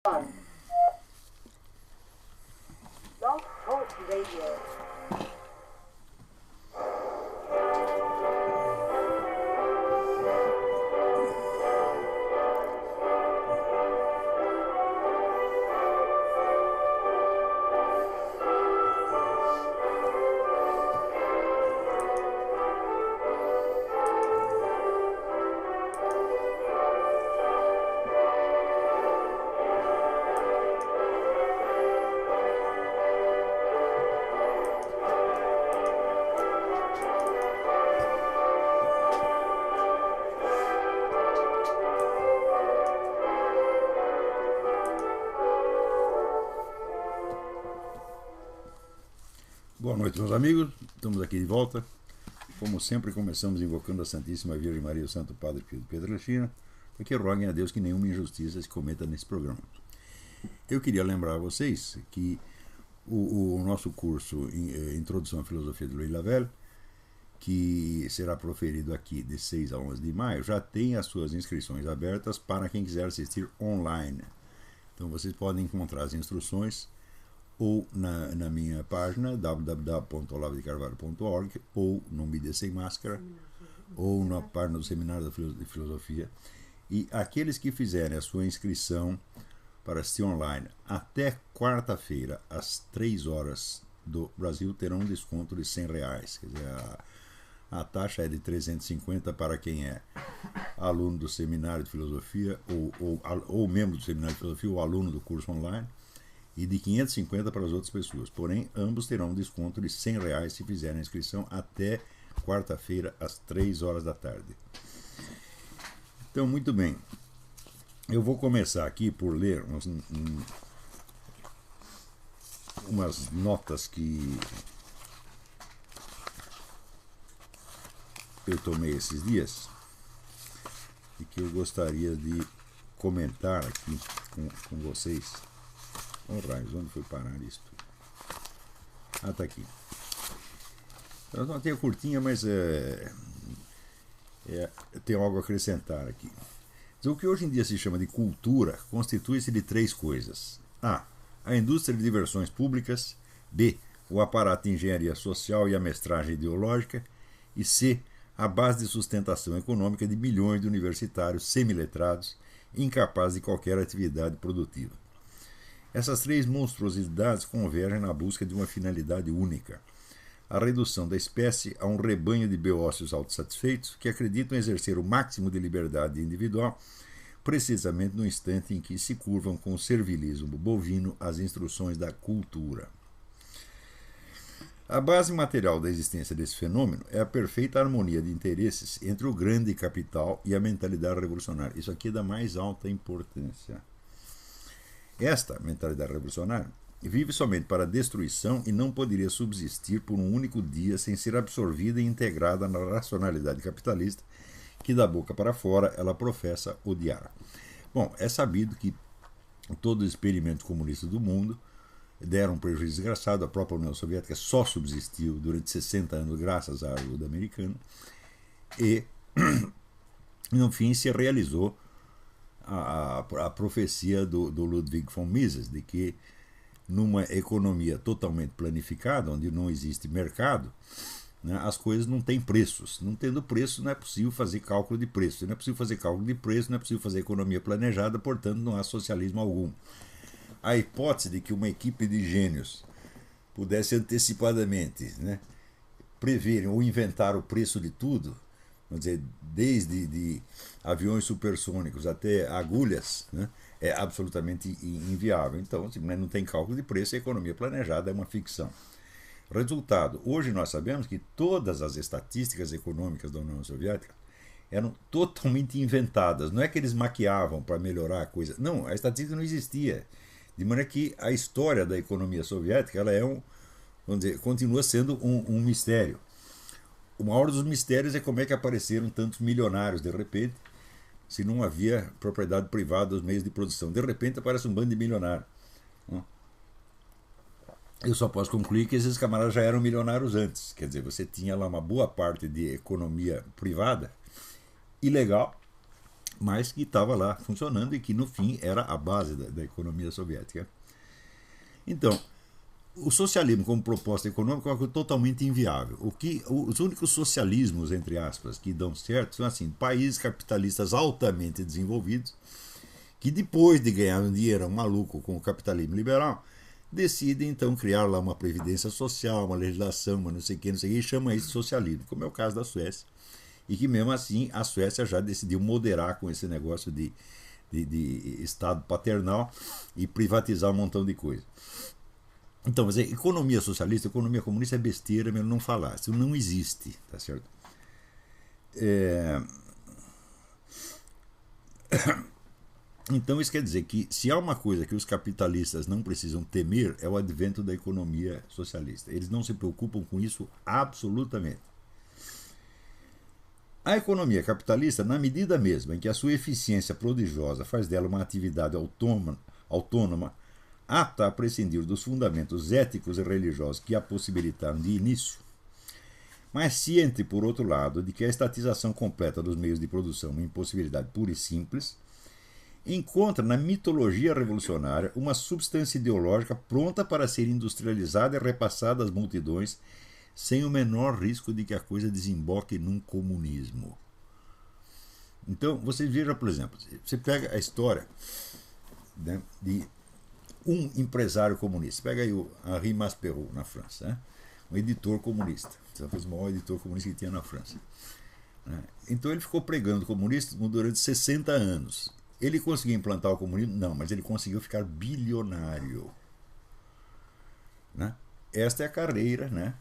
Blog Talk Radio. Boa noite, meus amigos. Estamos aqui de volta. Como sempre, começamos invocando a Santíssima Virgem Maria e o Santo Padre Pio de Pietrelcina, para que roguem a Deus que nenhuma injustiça se cometa nesse programa. Eu queria lembrar a vocês que o nosso curso Introdução à Filosofia de Louis Lavelle, que será proferido aqui de 6 a 11 de maio, já tem as suas inscrições abertas para quem quiser assistir online. Então vocês podem encontrar as instruções ou na minha página www.olavedecarvalho.org, ou no Mídia Sem Máscara, ou na página do Seminário de Filosofia. E aqueles que fizerem a sua inscrição para assistir online até quarta-feira, às 3 horas do Brasil, terão um desconto de R$100. Quer dizer, a taxa é de 350 para quem é aluno do Seminário de Filosofia, ou membro do Seminário de Filosofia, ou aluno do curso online, e de 550 para as outras pessoas. Porém, ambos terão um desconto de R$100 se fizerem a inscrição até quarta-feira, às 3 horas da tarde. Então, muito bem. Eu vou começar aqui por ler umas notas que eu tomei esses dias e que eu gostaria de comentar aqui com vocês. Oh, raios, onde foi parar isto? Ah, tá aqui. Eu não tenho curtinha, mas tenho algo a acrescentar aqui. O que hoje em dia se chama de cultura constitui-se de 3 coisas: A indústria de diversões públicas; B, o aparato de engenharia social e a mestragem ideológica; e C, a base de sustentação econômica de milhões de universitários semiletrados incapazes de qualquer atividade produtiva. Essas 3 monstruosidades convergem na busca de uma finalidade única: a redução da espécie a um rebanho de beócios autossatisfeitos que acreditam exercer o máximo de liberdade individual precisamente no instante em que se curvam com o servilismo bovino às instruções da cultura. A base material da existência desse fenômeno é a perfeita harmonia de interesses entre o grande capital e a mentalidade revolucionária. Isso aqui é da mais alta importância. Esta mentalidade revolucionária vive somente para a destruição e não poderia subsistir por um único dia sem ser absorvida e integrada na racionalidade capitalista que da boca para fora ela professa odiar. Bom, é sabido que todos os experimentos comunistas do mundo deram um prejuízo desgraçado. A própria União Soviética só subsistiu durante 60 anos graças à ajuda americana e, no fim, se realizou a profecia do Ludwig von Mises, de que numa economia totalmente planificada, onde não existe mercado, né, as coisas não têm preços. Não tendo preço, não é possível fazer cálculo de preço. Não é possível fazer cálculo de preço, não é possível fazer economia planejada, portanto não há socialismo algum. A hipótese de que uma equipe de gênios pudesse antecipadamente, né, prever ou inventar o preço de tudo, vamos dizer, desde aviões supersônicos até agulhas, né, é absolutamente inviável. Então, não tem cálculo de preço, a economia planejada é uma ficção. Resultado, hoje nós sabemos que todas as estatísticas econômicas da União Soviética eram totalmente inventadas. Não é que eles maquiavam para melhorar a coisa. Não, a estatística não existia. De maneira que a história da economia soviética ela é vamos dizer, continua sendo um mistério. O maior dos mistérios é como é que apareceram tantos milionários de repente, se não havia propriedade privada dos meios de produção. De repente aparece um bando de milionários. Eu só posso concluir que esses camaradas já eram milionários antes. Quer dizer, você tinha lá uma boa parte de economia privada, ilegal, mas que estava lá funcionando e que no fim era a base da economia soviética. Então, o socialismo como proposta econômica é uma coisa totalmente inviável. Os únicos socialismos, entre aspas, que dão certo são assim, países capitalistas altamente desenvolvidos que depois de ganhar um dinheiro maluco com o capitalismo liberal, decidem então criar lá uma previdência social, uma legislação, uma não sei o que, e chama isso de socialismo, como é o caso da Suécia. E que mesmo assim a Suécia já decidiu moderar com esse negócio de Estado paternal e privatizar um montão de coisa. Então, mas economia socialista, economia comunista é besteira, melhor não falar. Isso não existe, tá certo? Então isso quer dizer que se há uma coisa que os capitalistas não precisam temer é o advento da economia socialista. Eles não se preocupam com isso absolutamente. A economia capitalista, na medida mesma em que a sua eficiência prodigiosa faz dela uma atividade autônoma, apta a prescindir dos fundamentos éticos e religiosos que a possibilitaram de início, mas ciente, por outro lado, de que a estatização completa dos meios de produção é uma impossibilidade pura e simples, encontra na mitologia revolucionária uma substância ideológica pronta para ser industrializada e repassada às multidões sem o menor risco de que a coisa desemboque num comunismo. Então, você veja, por exemplo, você pega a história, né, de um empresário comunista. Pega aí o Henri Masperot, na França, né, um editor comunista. Talvez o maior editor comunista que tinha na França. Né. Então ele ficou pregando o comunismo durante 60 anos. Ele conseguiu implantar o comunismo? Não, mas ele conseguiu ficar bilionário. Né? Esta é a carreira, né,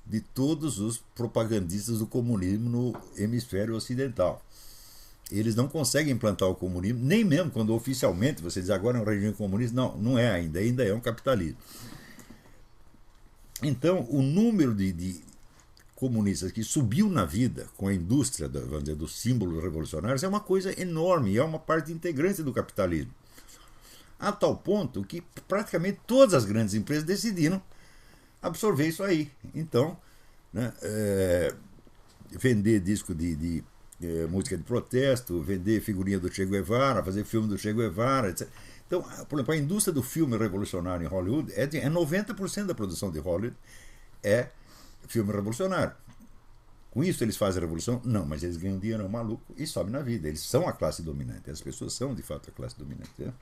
de todos os propagandistas do comunismo no hemisfério ocidental. Eles não conseguem implantar o comunismo, nem mesmo quando oficialmente você diz agora é um regime comunista. Não, não é ainda é um capitalismo. Então, o número de comunistas que subiu na vida com a indústria, vamos dizer, dos símbolos revolucionários é uma coisa enorme, é uma parte integrante do capitalismo. A tal ponto que praticamente todas as grandes empresas decidiram absorver isso aí. Então, né, vender disco de música de protesto, vender figurinha do Che Guevara, fazer filme do Che Guevara, etc. Então, por exemplo, a indústria do filme revolucionário em Hollywood é 90% da produção de Hollywood é filme revolucionário. Com isso eles fazem a revolução? Não, mas eles ganham dinheiro maluco e sobem na vida. Eles são a classe dominante. As pessoas são, de fato, a classe dominante. Né?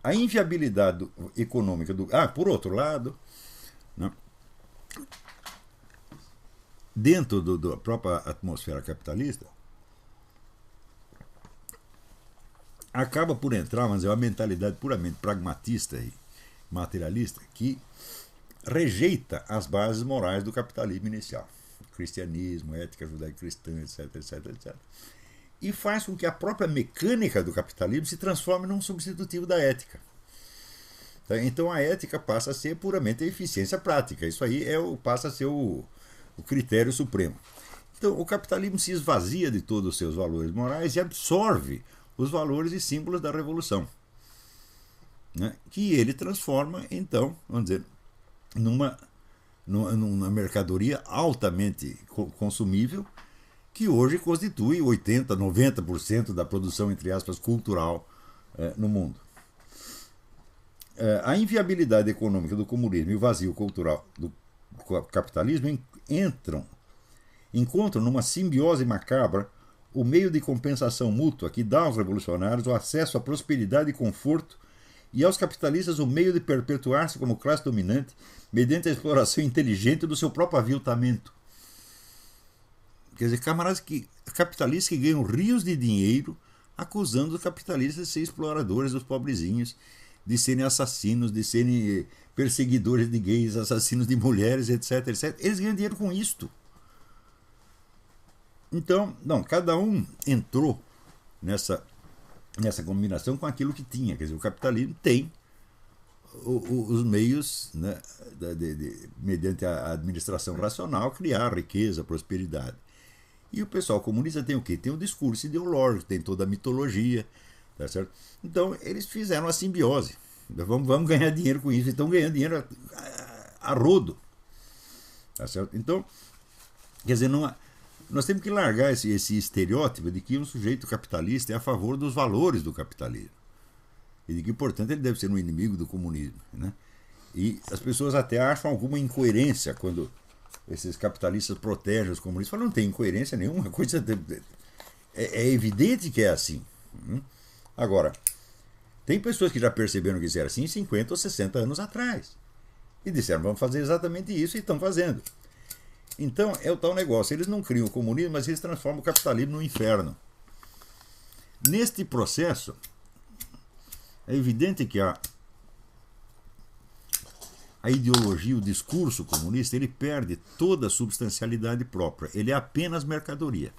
A inviabilidade econômica do... por outro lado, né, dentro da própria atmosfera capitalista, acaba por entrar, mas é uma mentalidade puramente pragmatista e materialista que rejeita as bases morais do capitalismo inicial, cristianismo, ética judaico-cristã, etc, etc, etc, e faz com que a própria mecânica do capitalismo se transforme num substitutivo da ética. Então a ética passa a ser puramente a eficiência prática. Isso aí passa a ser o critério supremo. Então o capitalismo se esvazia de todos os seus valores morais e absorve os valores e símbolos da revolução, né, que ele transforma, então, vamos dizer, numa mercadoria altamente consumível, que hoje constitui 80%, 90% da produção, entre aspas, cultural no mundo. A inviabilidade econômica do comunismo e o vazio cultural do capitalismo encontram numa simbiose macabra o meio de compensação mútua que dá aos revolucionários o acesso à prosperidade e conforto e aos capitalistas o meio de perpetuar-se como classe dominante mediante a exploração inteligente do seu próprio aviltamento. Quer dizer, capitalistas que ganham rios de dinheiro acusando os capitalistas de serem exploradores dos pobrezinhos, de serem assassinos, de serem perseguidores de gays, assassinos de mulheres, etc, etc. Eles ganham dinheiro com isto. Então, não, cada um entrou nessa combinação com aquilo que tinha. Quer dizer, o capitalismo tem os meios, né, mediante a administração racional, criar riqueza, prosperidade. E o pessoal comunista tem o quê? Tem o discurso ideológico, tem toda a mitologia, tá certo? Então, eles fizeram a simbiose. Vamos ganhar dinheiro com isso. Então, ganhando dinheiro a rodo. Tá certo? Então, quer dizer, Nós temos que largar esse estereótipo de que um sujeito capitalista é a favor dos valores do capitalismo. E de que, portanto, ele deve ser um inimigo do comunismo. Né? E as pessoas até acham alguma incoerência quando esses capitalistas protegem os comunistas. Falam, não tem incoerência nenhuma, coisa é evidente que é assim. Agora, tem pessoas que já perceberam que isso era assim 50 ou 60 anos atrás. E disseram, vamos fazer exatamente isso, e estão fazendo. Então, é o tal negócio. Eles não criam o comunismo, mas eles transformam o capitalismo no inferno. Neste processo, é evidente que a ideologia, o discurso comunista, ele perde toda a substancialidade própria. Ele é apenas mercadoria.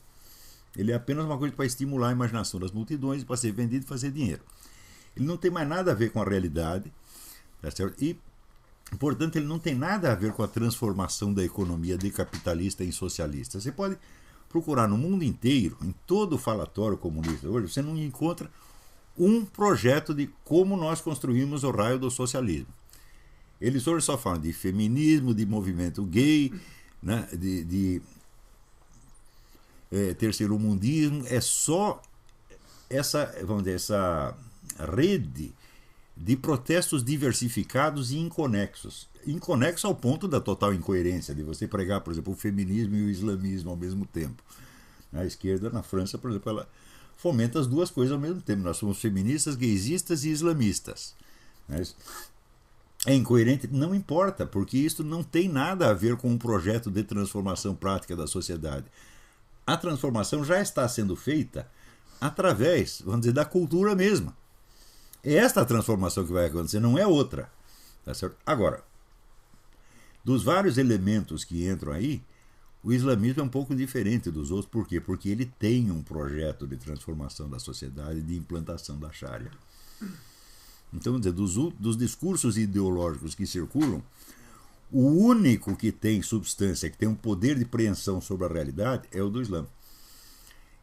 Ele é apenas uma coisa para estimular a imaginação das multidões, para ser vendido e fazer dinheiro. Ele não tem mais nada a ver com a realidade, tá certo? E, portanto, ele não tem nada a ver com a transformação da economia de capitalista em socialista. Você pode procurar no mundo inteiro, em todo o falatório comunista hoje, você não encontra um projeto de como nós construímos o raio do socialismo. Eles hoje só falam de feminismo, de movimento gay, né, de terceiro-mundismo. É só essa, vamos dizer, essa rede de protestos diversificados e inconexos. Inconexos ao ponto da total incoerência, de você pregar, por exemplo, o feminismo e o islamismo ao mesmo tempo. A esquerda, na França, por exemplo, ela fomenta as duas coisas ao mesmo tempo. Nós somos feministas, gaysistas e islamistas. Mas é incoerente? Não importa, porque isso não tem nada a ver com um projeto de transformação prática da sociedade. A transformação já está sendo feita através, vamos dizer, da cultura mesma. É esta a transformação que vai acontecer, não é outra. Tá certo? Agora, dos vários elementos que entram aí, o islamismo é um pouco diferente dos outros. Por quê? Porque ele tem um projeto de transformação da sociedade, de implantação da Sharia. Então, vamos dizer, dos discursos ideológicos que circulam, o único que tem substância, que tem um poder de preensão sobre a realidade, é o do Islã.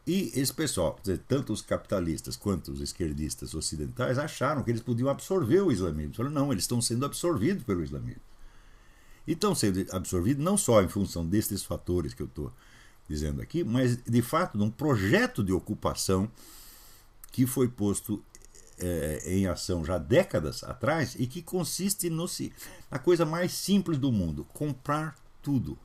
E esse pessoal, tanto os capitalistas quanto os esquerdistas ocidentais, acharam que eles podiam absorver o islamismo. Falaram, não, eles estão sendo absorvidos pelo islamismo. E estão sendo absorvidos não só em função destes fatores que eu estou dizendo aqui, mas, de fato, de um projeto de ocupação que foi posto em ação já décadas atrás e que consiste na coisa mais simples do mundo, comprar tudo.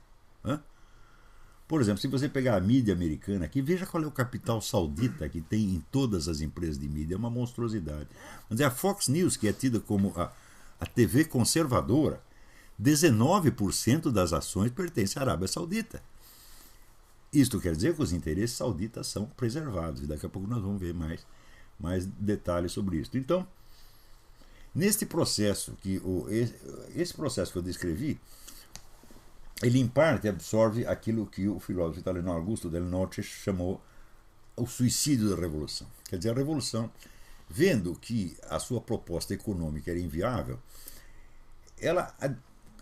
Por exemplo, se você pegar a mídia americana aqui, veja qual é o capital saudita que tem em todas as empresas de mídia, é uma monstruosidade. Mas a Fox News, que é tida como a TV conservadora, 19% das ações pertencem à Arábia Saudita. Isto quer dizer que os interesses sauditas são preservados, e daqui a pouco nós vamos ver mais detalhes sobre isso. Então, neste processo, esse processo que eu descrevi, ele em parte absorve aquilo que o filósofo italiano Augusto Del Noce chamou o suicídio da revolução. Quer dizer, a revolução, vendo que a sua proposta econômica era inviável, ela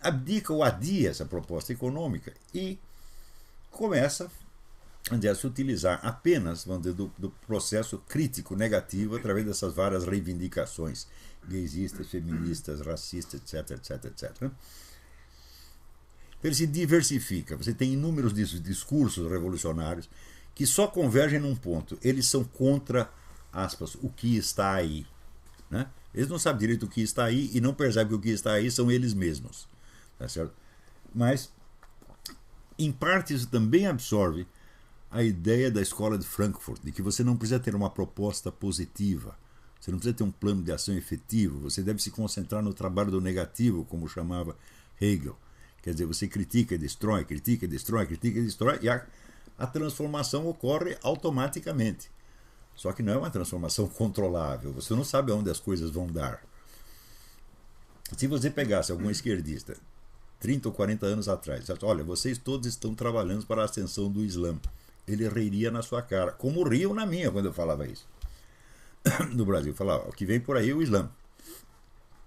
abdica ou adia essa proposta econômica e começa a se utilizar apenas, vamos dizer, do processo crítico negativo através dessas várias reivindicações gaysistas, feministas, racistas, etc, etc, etc. Ele se diversifica. Você tem inúmeros discursos revolucionários que só convergem num ponto. Eles são contra, aspas, o que está aí. Né? Eles não sabem direito o que está aí e não percebem que o que está aí são eles mesmos. Tá certo? Mas, em parte, isso também absorve a ideia da escola de Frankfurt, de que você não precisa ter uma proposta positiva, você não precisa ter um plano de ação efetivo, você deve se concentrar no trabalho do negativo, como chamava Hegel. Quer dizer, você critica e destrói, critica e destrói, critica e destrói, e a transformação ocorre automaticamente. Só que não é uma transformação controlável, você não sabe aonde as coisas vão dar. Se você pegasse algum esquerdista 30 ou 40 anos atrás, olha, vocês todos estão trabalhando para a ascensão do Islã, ele riria na sua cara, como riam na minha quando eu falava isso. No Brasil, falava, o que vem por aí é o Islã.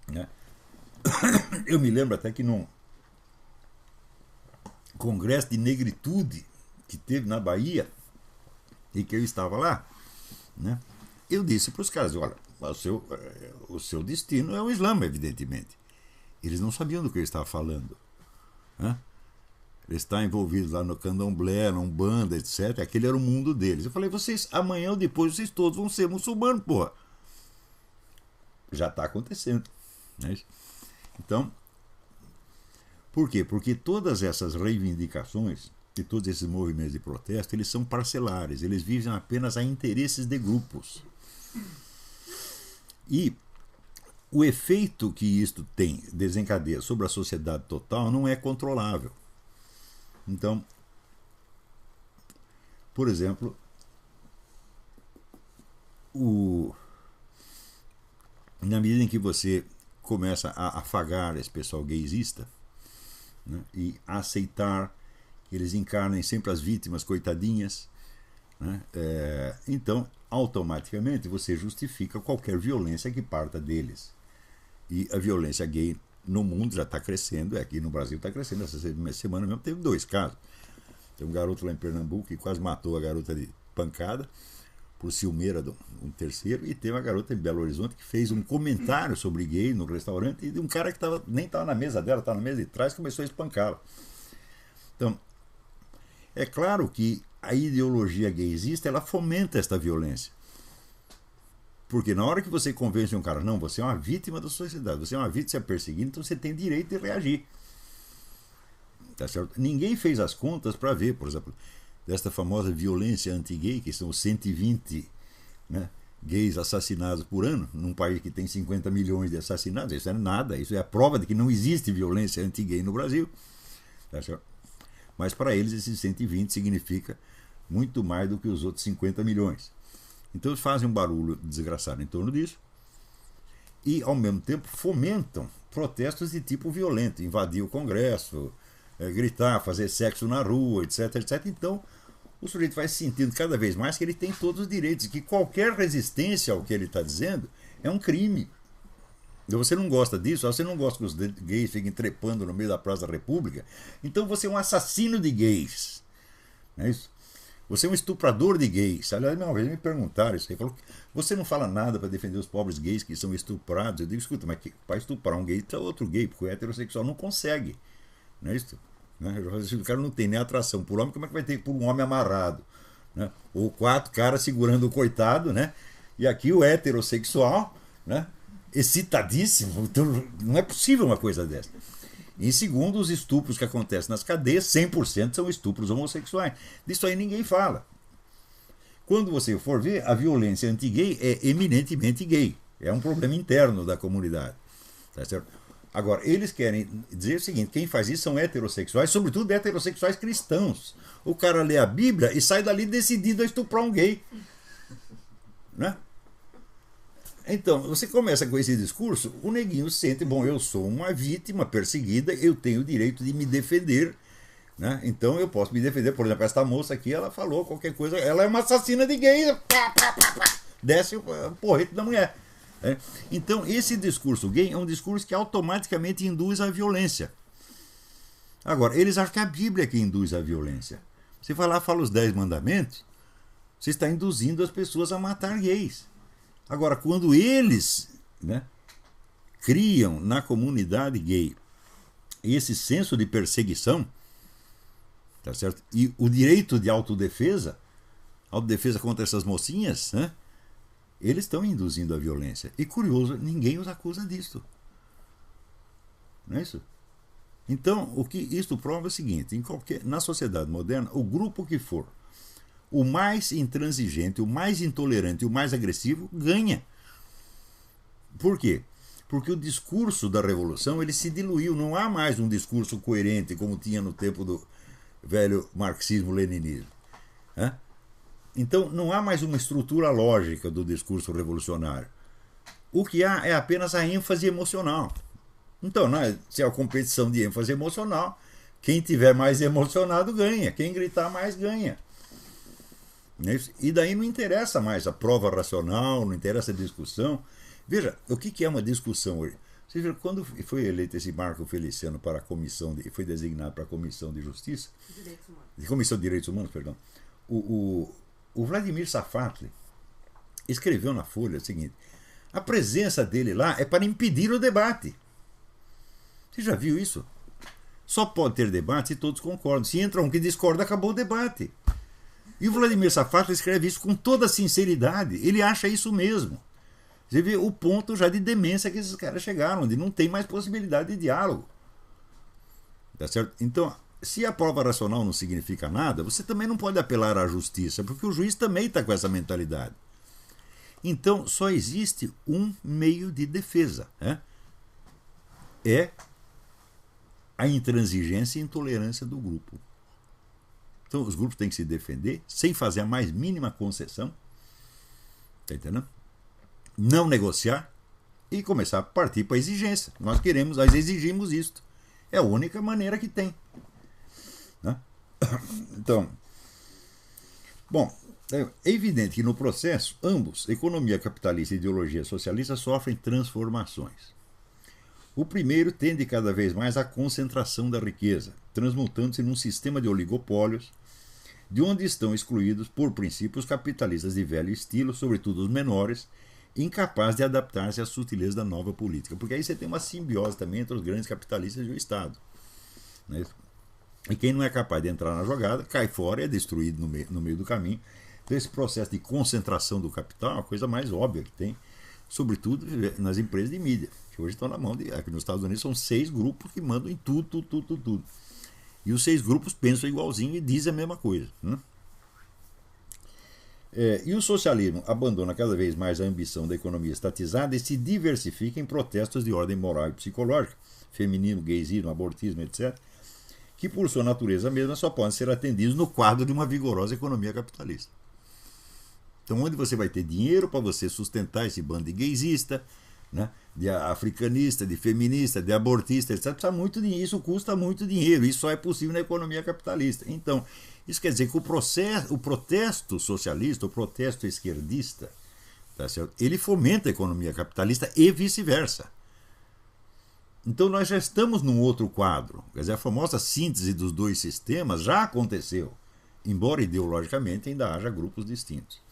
Né? Eu me lembro até que num congresso de negritude que teve na Bahia, e que eu estava lá, né, eu disse para os caras, olha, o seu destino é o Islã, evidentemente. Eles não sabiam do que eu estava falando. Né? Ele está envolvido lá no candomblé, na Umbanda, etc. Aquele era o mundo deles. Eu falei, vocês, amanhã ou depois, vocês todos vão ser muçulmanos, porra. Já está acontecendo. Né? Então, por quê? Porque todas essas reivindicações e todos esses movimentos de protesto, eles são parcelares, eles visam apenas a interesses de grupos. E o efeito que isto tem, desencadeia sobre a sociedade total, não é controlável. Então, por exemplo, na medida em que você começa a afagar esse pessoal gaysista, né, e a aceitar que eles encarnem sempre as vítimas coitadinhas, né, então, automaticamente, você justifica qualquer violência que parta deles. E a violência gay no mundo já está crescendo, aqui no Brasil está crescendo. Essa semana mesmo teve 2 casos. Tem um garoto lá em Pernambuco que quase matou a garota de pancada por ciumeira de um terceiro, e tem uma garota em Belo Horizonte que fez um comentário sobre gay no restaurante, e de um cara que nem estava na mesa dela, estava na mesa de trás, começou a espancá-la. Então, é claro que a ideologia gaysista, ela fomenta esta violência. Porque na hora que você convence um cara, não, você é uma vítima da sociedade, você é uma vítima, você é perseguido, então você tem direito de reagir. Tá certo? Ninguém fez as contas para ver, por exemplo, desta famosa violência anti-gay, que são 120, né, gays assassinados por ano, num país que tem 50 milhões de assassinados. Isso é nada, isso é a prova de que não existe violência anti-gay no Brasil. Tá certo? Mas para eles esses 120 significa muito mais do que os outros 50 milhões. Então eles fazem um barulho desgraçado em torno disso e, ao mesmo tempo, fomentam protestos de tipo violento, invadir o Congresso, gritar, fazer sexo na rua, etc, etc. Então, o sujeito vai sentindo cada vez mais que ele tem todos os direitos, que qualquer resistência ao que ele está dizendo é um crime. E você não gosta disso, você não gosta que os gays fiquem trepando no meio da Praça da República, então você é um assassino de gays. Não é isso? Você é um estuprador de gays. Aliás, uma vez me perguntaram isso aí. Falou, você não fala nada para defender os pobres gays que são estuprados. Eu digo, escuta, mas para estuprar um gay, tá outro gay, porque o heterossexual não consegue. Não é isso? Né? O cara não tem nem atração por homem, como é que vai ter por um homem amarrado? Né? Ou 4 caras segurando o coitado, né? E aqui o heterossexual, né, excitadíssimo. Então, não é possível uma coisa dessa. Em segundo, os estupros que acontecem nas cadeias, 100% são estupros homossexuais. Disso aí ninguém fala. Quando você for ver, a violência anti-gay é eminentemente gay. É um problema interno da comunidade. Tá certo? Agora, eles querem dizer o seguinte, quem faz isso são heterossexuais, sobretudo heterossexuais cristãos. O cara lê a Bíblia e sai dali decidido a estuprar um gay. Né? Então, você começa com esse discurso, o neguinho sente, bom, eu sou uma vítima perseguida, eu tenho o direito de me defender, né? Então eu posso me defender. Por exemplo, esta moça aqui, ela falou qualquer coisa, ela é uma assassina de gay, desce o porrete da mulher. Né? Então, esse discurso gay é um discurso que automaticamente induz à violência. Agora, eles acham que é a Bíblia que induz à violência. Você vai lá, fala os 10 mandamentos, você está induzindo as pessoas a matar gays. Agora, quando eles, né, criam na comunidade gay esse senso de perseguição, tá certo? E o direito de autodefesa contra essas mocinhas, né, eles estão induzindo a violência. E curioso, ninguém os acusa disso. Não é isso? Então, o que isto prova é o seguinte, na sociedade moderna, o grupo que for o mais intransigente, o mais intolerante, o mais agressivo, ganha. Por quê? Porque o discurso da revolução ele se diluiu. Não há mais um discurso coerente como tinha no tempo do velho marxismo-leninismo. Então, não há mais uma estrutura lógica do discurso revolucionário. O que há é apenas a ênfase emocional. Então, se é uma competição de ênfase emocional, quem tiver mais emocionado ganha. Quem gritar mais ganha. E daí não interessa mais a prova racional, não interessa a discussão. Veja, o que é uma discussão hoje? Você vê, quando foi eleito esse Marco Feliciano para a comissão, foi designado para a Comissão de Justiça, Comissão de Direitos Humanos, perdão, o Vladimir Safatli escreveu na Folha o seguinte, a presença dele lá é para impedir o debate. Você já viu isso? Só pode ter debate se todos concordam. Se entra um que discorda, acabou o debate. E o Vladimir Safatli escreve isso com toda sinceridade. Ele acha isso mesmo. Você vê o ponto já de demência que esses caras chegaram, onde não tem mais possibilidade de diálogo. Tá certo? Então, se a prova racional não significa nada, você também não pode apelar à justiça, porque o juiz também está com essa mentalidade. Então, só existe um meio de defesa. É a intransigência e intolerância do grupo. Então, os grupos têm que se defender sem fazer a mais mínima concessão. Está entendendo? Não negociar e começar a partir para a exigência. Nós exigimos isto. É a única maneira que tem. Né? Então, bom, é evidente que no processo, ambos, economia capitalista e ideologia socialista, sofrem transformações. O primeiro tende cada vez mais à concentração da riqueza, transmutando-se num sistema de oligopólios, de onde estão excluídos, por princípio, os capitalistas de velho estilo, sobretudo os menores, incapazes de adaptar-se às sutilezas da nova política. Porque aí você tem uma simbiose também entre os grandes capitalistas e o Estado. Né? E quem não é capaz de entrar na jogada, cai fora e é destruído no meio do caminho. Então esse processo de concentração do capital é a coisa mais óbvia que tem, sobretudo nas empresas de mídia, que hoje estão na mão aqui nos Estados Unidos são 6 grupos que mandam em tudo. E os 6 grupos pensam igualzinho e dizem a mesma coisa. Né? E o socialismo abandona cada vez mais a ambição da economia estatizada e se diversifica em protestos de ordem moral e psicológica, feminino, gaysismo, abortismo, etc., que por sua natureza mesma só podem ser atendidos no quadro de uma vigorosa economia capitalista. Então, onde você vai ter dinheiro para você sustentar esse bando de gaysista, né, de africanista, de feminista, de abortista, etc., precisa muito dinheiro, isso custa muito dinheiro, isso só é possível na economia capitalista. Então, isso quer dizer que o protesto socialista, o protesto esquerdista, tá certo? Ele fomenta a economia capitalista e vice-versa. Então nós já estamos num outro quadro. Quer dizer, a famosa síntese dos dois sistemas já aconteceu, embora ideologicamente ainda haja grupos distintos.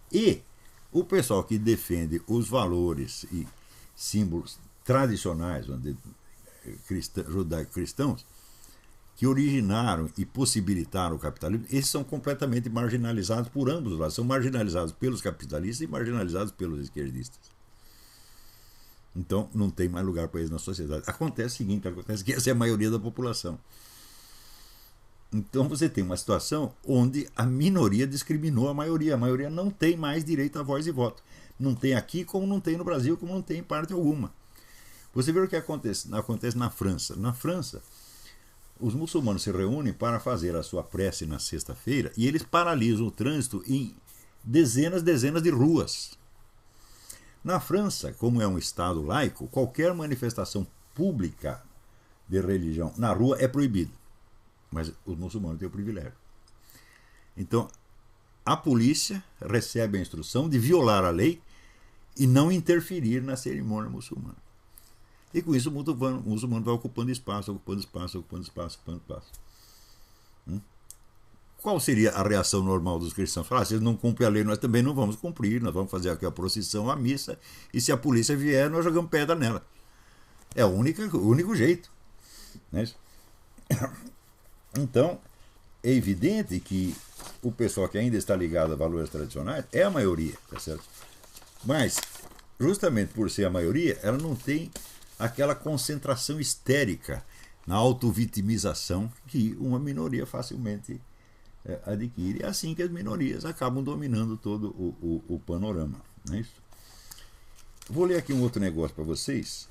E o pessoal que defende os valores e símbolos tradicionais judaico-cristãos, que originaram e possibilitaram o capitalismo, esses são completamente marginalizados por ambos os lados. São marginalizados pelos capitalistas e marginalizados pelos esquerdistas. Então, não tem mais lugar para eles na sociedade. Acontece que essa é a maioria da população. Então, você tem uma situação onde a minoria discriminou a maioria. A maioria não tem mais direito a voz e voto. Não tem aqui, como não tem no Brasil, como não tem em parte alguma. Você vê o que acontece na França. Na França, os muçulmanos se reúnem para fazer a sua prece na sexta-feira e eles paralisam o trânsito em dezenas de ruas. Na França, como é um Estado laico, qualquer manifestação pública de religião na rua é proibido. Mas os muçulmanos têm o privilégio. Então, a polícia recebe a instrução de violar a lei e não interferir na cerimônia muçulmana. E com isso o muçulmano vai ocupando espaço. Qual seria a reação normal dos cristãos? Falar, se eles não cumprem a lei, nós também não vamos cumprir, nós vamos fazer aqui a procissão, a missa, e se a polícia vier, nós jogamos pedra nela. É o único jeito. Né? Então, é evidente que o pessoal que ainda está ligado a valores tradicionais é a maioria, tá certo? Mas, justamente por ser a maioria, ela não tem aquela concentração histérica na autovitimização que uma minoria facilmente adquire. É assim que as minorias acabam dominando todo o panorama. Não é isso? Vou ler aqui um outro negócio para vocês,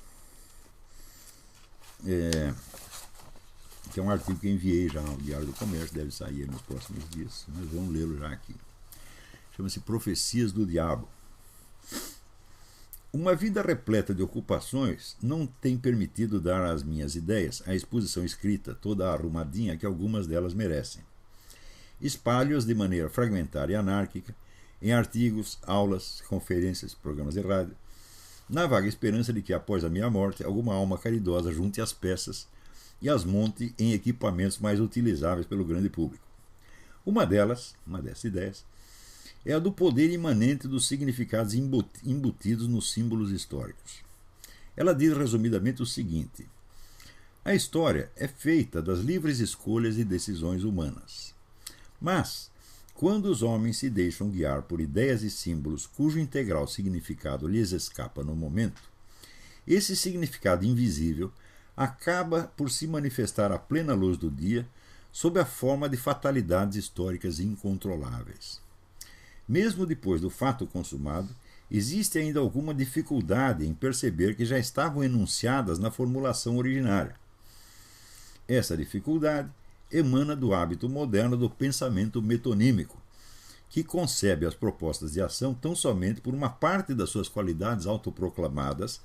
que é um artigo que eu enviei já ao Diário do Comércio, deve sair nos próximos dias, mas vamos lê-lo já aqui. Chama-se Profecias do Diabo. Uma vida repleta de ocupações não tem permitido dar às minhas ideias a exposição escrita, toda arrumadinha que algumas delas merecem. Espalho-as de maneira fragmentária e anárquica, em artigos, aulas, conferências, programas de rádio, na vaga esperança de que, após a minha morte, alguma alma caridosa junte as peças e as monte em equipamentos mais utilizáveis pelo grande público. Uma dessas ideias, é a do poder imanente dos significados embutidos nos símbolos históricos. Ela diz resumidamente o seguinte: A história é feita das livres escolhas e decisões humanas. Mas, quando os homens se deixam guiar por ideias e símbolos cujo integral significado lhes escapa no momento, esse significado invisível acaba por se manifestar à plena luz do dia sob a forma de fatalidades históricas incontroláveis. Mesmo depois do fato consumado, existe ainda alguma dificuldade em perceber que já estavam enunciadas na formulação originária. Essa dificuldade emana do hábito moderno do pensamento metonímico, que concebe as propostas de ação tão somente por uma parte das suas qualidades autoproclamadas,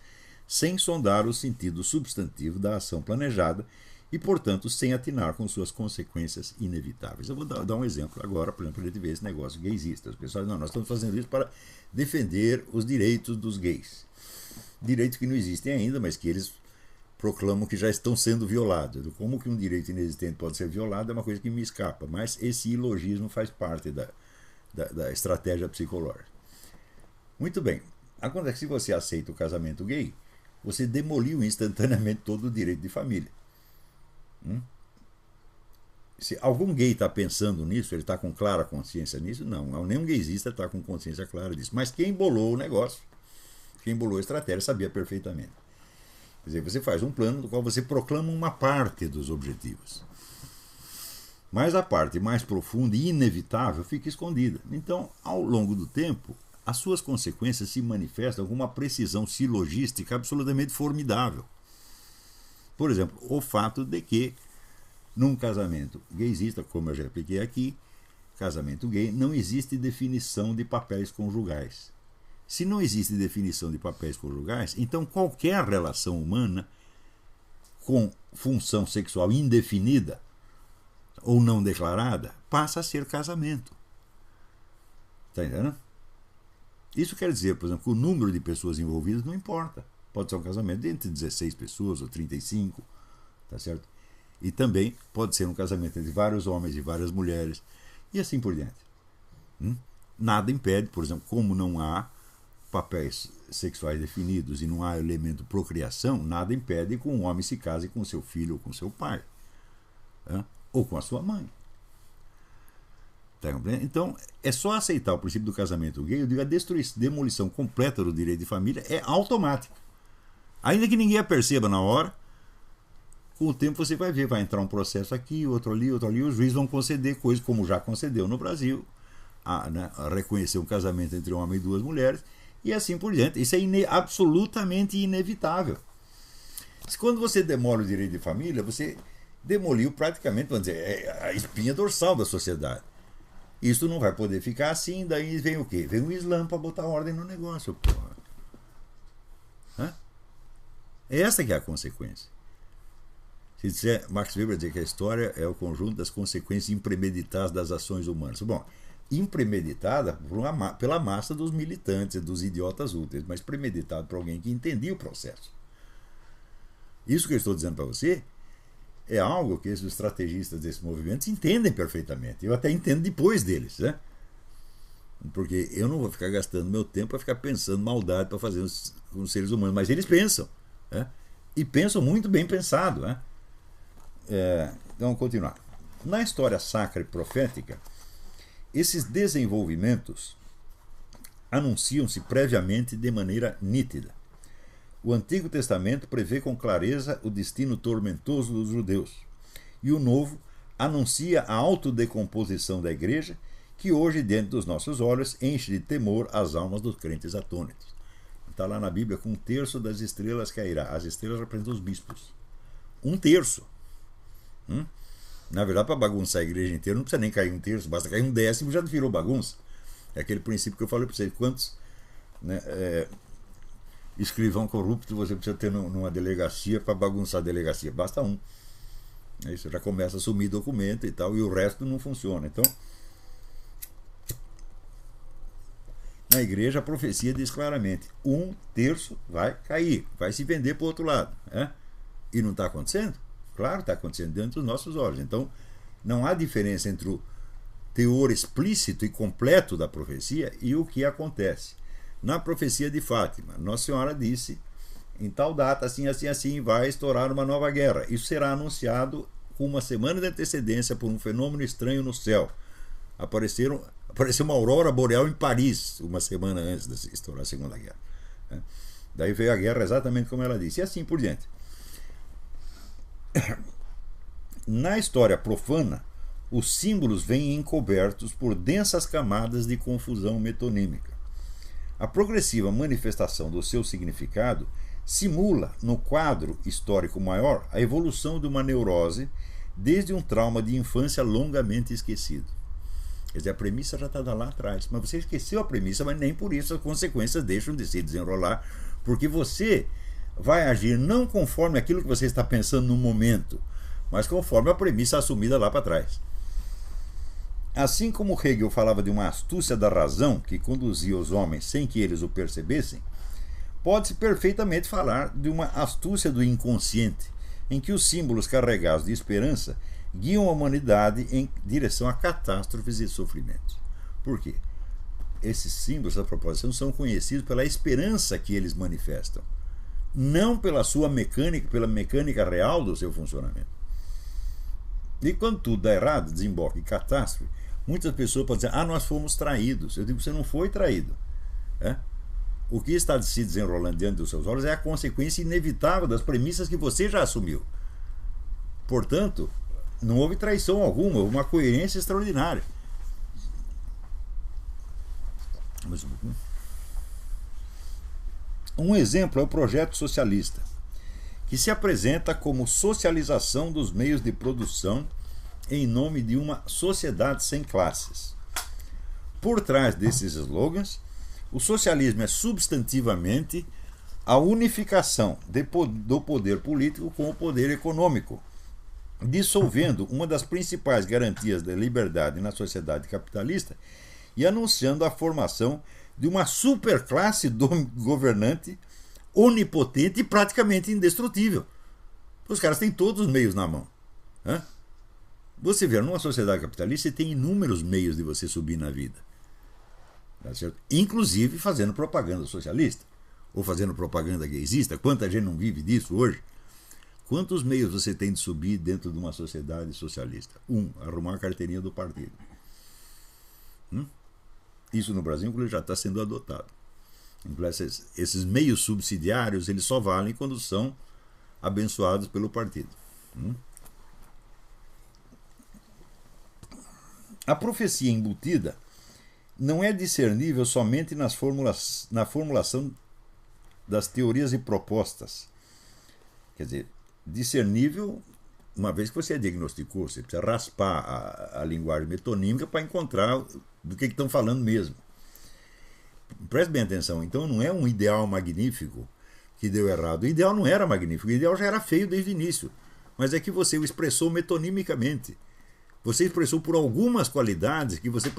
sem sondar o sentido substantivo da ação planejada e, portanto, sem atinar com suas consequências inevitáveis. Eu vou dar um exemplo agora, por exemplo, para a gente ver esse negócio gaysista. Os pessoal dizem, não, nós estamos fazendo isso para defender os direitos dos gays. Direitos que não existem ainda, mas que eles proclamam que já estão sendo violados. Como que um direito inexistente pode ser violado é uma coisa que me escapa, mas esse ilogismo faz parte da estratégia psicológica. Muito bem. Acontece que se você aceita o casamento gay, você demoliu instantaneamente todo o direito de família. Se algum gay está pensando nisso, ele está com clara consciência nisso? Não, nenhum gaysista está com consciência clara disso. Mas quem bolou o negócio, quem bolou a estratégia, sabia perfeitamente. Quer dizer, você faz um plano do qual você proclama uma parte dos objetivos. Mas a parte mais profunda e inevitável fica escondida. Então, ao longo do tempo, as suas consequências se manifestam com uma precisão silogística absolutamente formidável. Por exemplo, o fato de que, num casamento gaysista, como eu já expliquei aqui, casamento gay, não existe definição de papéis conjugais. Se não existe definição de papéis conjugais, então qualquer relação humana com função sexual indefinida ou não declarada passa a ser casamento. Está entendendo? Isso quer dizer, por exemplo, que o número de pessoas envolvidas não importa. Pode ser um casamento entre 16 pessoas ou 35, tá certo? E também pode ser um casamento entre vários homens e várias mulheres, e assim por diante. Nada impede, por exemplo, como não há papéis sexuais definidos e não há elemento procriação, nada impede que um homem se case com seu filho ou com seu pai, ou com a sua mãe. Tá compreendendo? Então, é só aceitar o princípio do casamento gay. Eu digo, a demolição completa do direito de família é automática. Ainda que ninguém a perceba na hora, com o tempo você vai ver, vai entrar um processo aqui, outro ali, e os juízes vão conceder coisas como já concedeu no Brasil, a reconhecer um casamento entre um homem e duas mulheres, e assim por diante. Isso é absolutamente inevitável. Quando você demole o direito de família, você demoliu praticamente, vamos dizer, a espinha dorsal da sociedade. Isso não vai poder ficar assim, daí vem o quê? Vem o Islã para botar ordem no negócio, porra. Essa que é a consequência. Se disser, Max Weber dizer que a história é o conjunto das consequências impremeditadas das ações humanas. Bom, impremeditada pela massa dos militantes, dos idiotas úteis, mas premeditada por alguém que entendia o processo. Isso que eu estou dizendo para você é algo que esses estrategistas desses movimentos entendem perfeitamente. Eu até entendo depois deles, né? Porque eu não vou ficar gastando meu tempo para ficar pensando maldade para fazer com os seres humanos, mas eles pensam, né? E pensam muito bem pensado, né? Então, vamos continuar. Na história sacra e profética, esses desenvolvimentos anunciam-se previamente de maneira nítida. O Antigo Testamento prevê com clareza o destino tormentoso dos judeus, e o Novo anuncia a autodecomposição da igreja, que hoje, diante dos nossos olhos, enche de temor as almas dos crentes atônitos. Está lá na Bíblia que 1/3 das estrelas cairá. As estrelas representam os bispos. 1/3. Na verdade, para bagunçar a igreja inteira, não precisa nem cair 1/3, basta cair 1/10 já virou bagunça. É aquele princípio que eu falei para vocês. Quantos escrivão corrupto você precisa ter numa delegacia para bagunçar a delegacia? Basta um. Isso já começa a sumir documento e tal, e o resto não funciona. Então, na igreja a profecia diz claramente: 1/3 vai cair, vai se vender para o outro lado. E não está acontecendo? Claro, está acontecendo diante dos nossos olhos. Então, não há diferença entre o teor explícito e completo da profecia e o que acontece. Na profecia de Fátima, Nossa Senhora disse, em tal data, assim, assim, assim, vai estourar uma nova guerra. Isso será anunciado com uma semana de antecedência por um fenômeno estranho no céu. Apareceu uma aurora boreal em Paris uma semana antes de estourar a Segunda Guerra. Daí veio a guerra exatamente como ela disse, e assim por diante. Na história profana, os símbolos vêm encobertos por densas camadas de confusão metonímica. A progressiva manifestação do seu significado simula, no quadro histórico maior, a evolução de uma neurose desde um trauma de infância longamente esquecido. Quer dizer, a premissa já está lá atrás, mas você esqueceu a premissa, mas nem por isso as consequências deixam de se desenrolar, porque você vai agir não conforme aquilo que você está pensando no momento, mas conforme a premissa assumida lá para trás. Assim como Hegel falava de uma astúcia da razão que conduzia os homens sem que eles o percebessem, pode-se perfeitamente falar de uma astúcia do inconsciente, em que os símbolos carregados de esperança guiam a humanidade em direção a catástrofes e sofrimentos. Por quê? Esses símbolos da proposição são conhecidos pela esperança que eles manifestam, não pela sua mecânica, pela mecânica real do seu funcionamento. E quando tudo dá errado, desemboca em catástrofe, muitas pessoas podem dizer, nós fomos traídos. Eu digo, você não foi traído. O que está se desenrolando diante dos seus olhos é a consequência inevitável das premissas que você já assumiu. Portanto, não houve traição alguma, houve uma coerência extraordinária. Um exemplo é o projeto socialista, que se apresenta como socialização dos meios de produção em nome de uma sociedade sem classes. Por trás desses slogans, o socialismo é substantivamente a unificação do poder político com o poder econômico, dissolvendo uma das principais garantias da liberdade na sociedade capitalista e anunciando a formação de uma superclasse governante onipotente e praticamente indestrutível. Os caras têm todos os meios na mão. Você vê, numa sociedade capitalista, você tem inúmeros meios de você subir na vida. Tá certo? Inclusive fazendo propaganda socialista, ou fazendo propaganda gaysista. Quanta gente não vive disso hoje? Quantos meios você tem de subir dentro de uma sociedade socialista? Arrumar a carteirinha do partido. Isso no Brasil, inclusive, já está sendo adotado. Esses meios subsidiários, eles só valem quando são abençoados pelo partido. A profecia embutida não é discernível somente na formulação das teorias e propostas. Quer dizer, discernível, uma vez que você diagnosticou, você precisa raspar a linguagem metonímica para encontrar do que estão falando mesmo. Preste bem atenção, então não é um ideal magnífico que deu errado. O ideal não era magnífico, o ideal já era feio desde o início. Mas é que você o expressou metonimicamente. Você expressou por algumas qualidades que você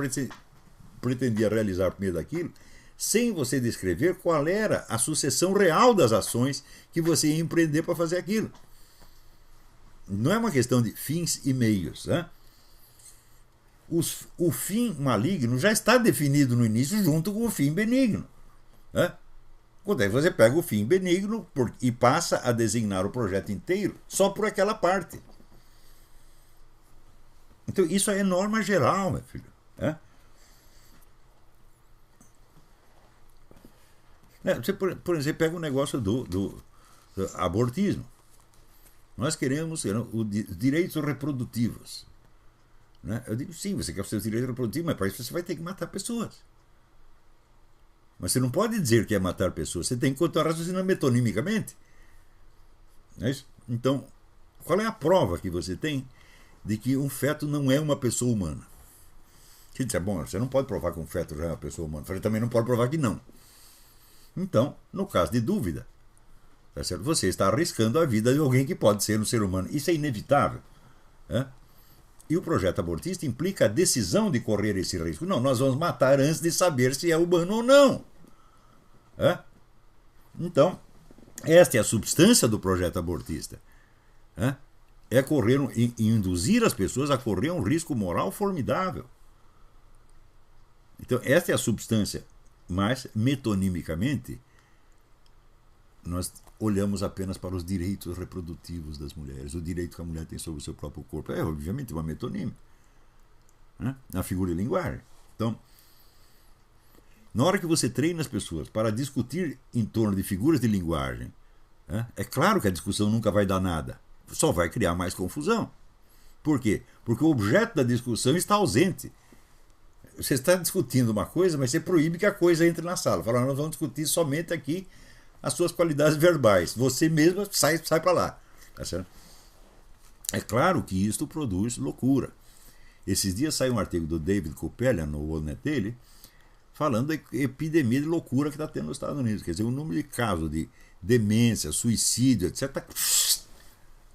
pretendia realizar por meio daquilo, sem você descrever qual era a sucessão real das ações que você ia empreender para fazer aquilo. Não é uma questão de fins e meios. O fim maligno já está definido no início junto com o fim benigno. Quando aí você pega o fim benigno e passa a designar o projeto inteiro só por aquela parte. Então isso é norma geral, meu filho. Você, por exemplo, pega o negócio do abortismo. Nós queremos os direitos reprodutivos. Eu digo, sim, você quer os seus direitos reprodutivos, mas para isso você vai ter que matar pessoas. Mas você não pode dizer que é matar pessoas, você tem que continuar raciocinando metonimicamente. Não é isso? Então, qual é a prova que você tem de que um feto não é uma pessoa humana? Você diz, bom, você não pode provar que um feto já é uma pessoa humana, você também não pode provar que não. Então, no caso de dúvida, tá certo? Você está arriscando a vida de alguém que pode ser um ser humano. Isso é inevitável. E o projeto abortista implica a decisão de correr esse risco. Não, nós vamos matar antes de saber se é humano ou não. Então, esta é a substância do projeto abortista. É induzir as pessoas a correr um risco moral formidável. Então, esta é a substância, mas metonimicamente nós olhamos apenas para os direitos reprodutivos das mulheres, o direito que a mulher tem sobre o seu próprio corpo. É, obviamente, uma metonímia, né? Na figura e linguagem. Então, na hora que você treina as pessoas para discutir em torno de figuras de linguagem, né, é claro que a discussão nunca vai dar nada, só vai criar mais confusão. Por quê? Porque o objeto da discussão está ausente. Você está discutindo uma coisa, mas você proíbe que a coisa entre na sala. Fala, nós vamos discutir somente aqui as suas qualidades verbais. Você mesma sai para lá. Tá certo? É claro que isto produz loucura. Esses dias saiu um artigo do David Kupelian no WorldNet dele, falando da epidemia de loucura que está tendo nos Estados Unidos. Quer dizer, o número de casos de demência, suicídio, etc.,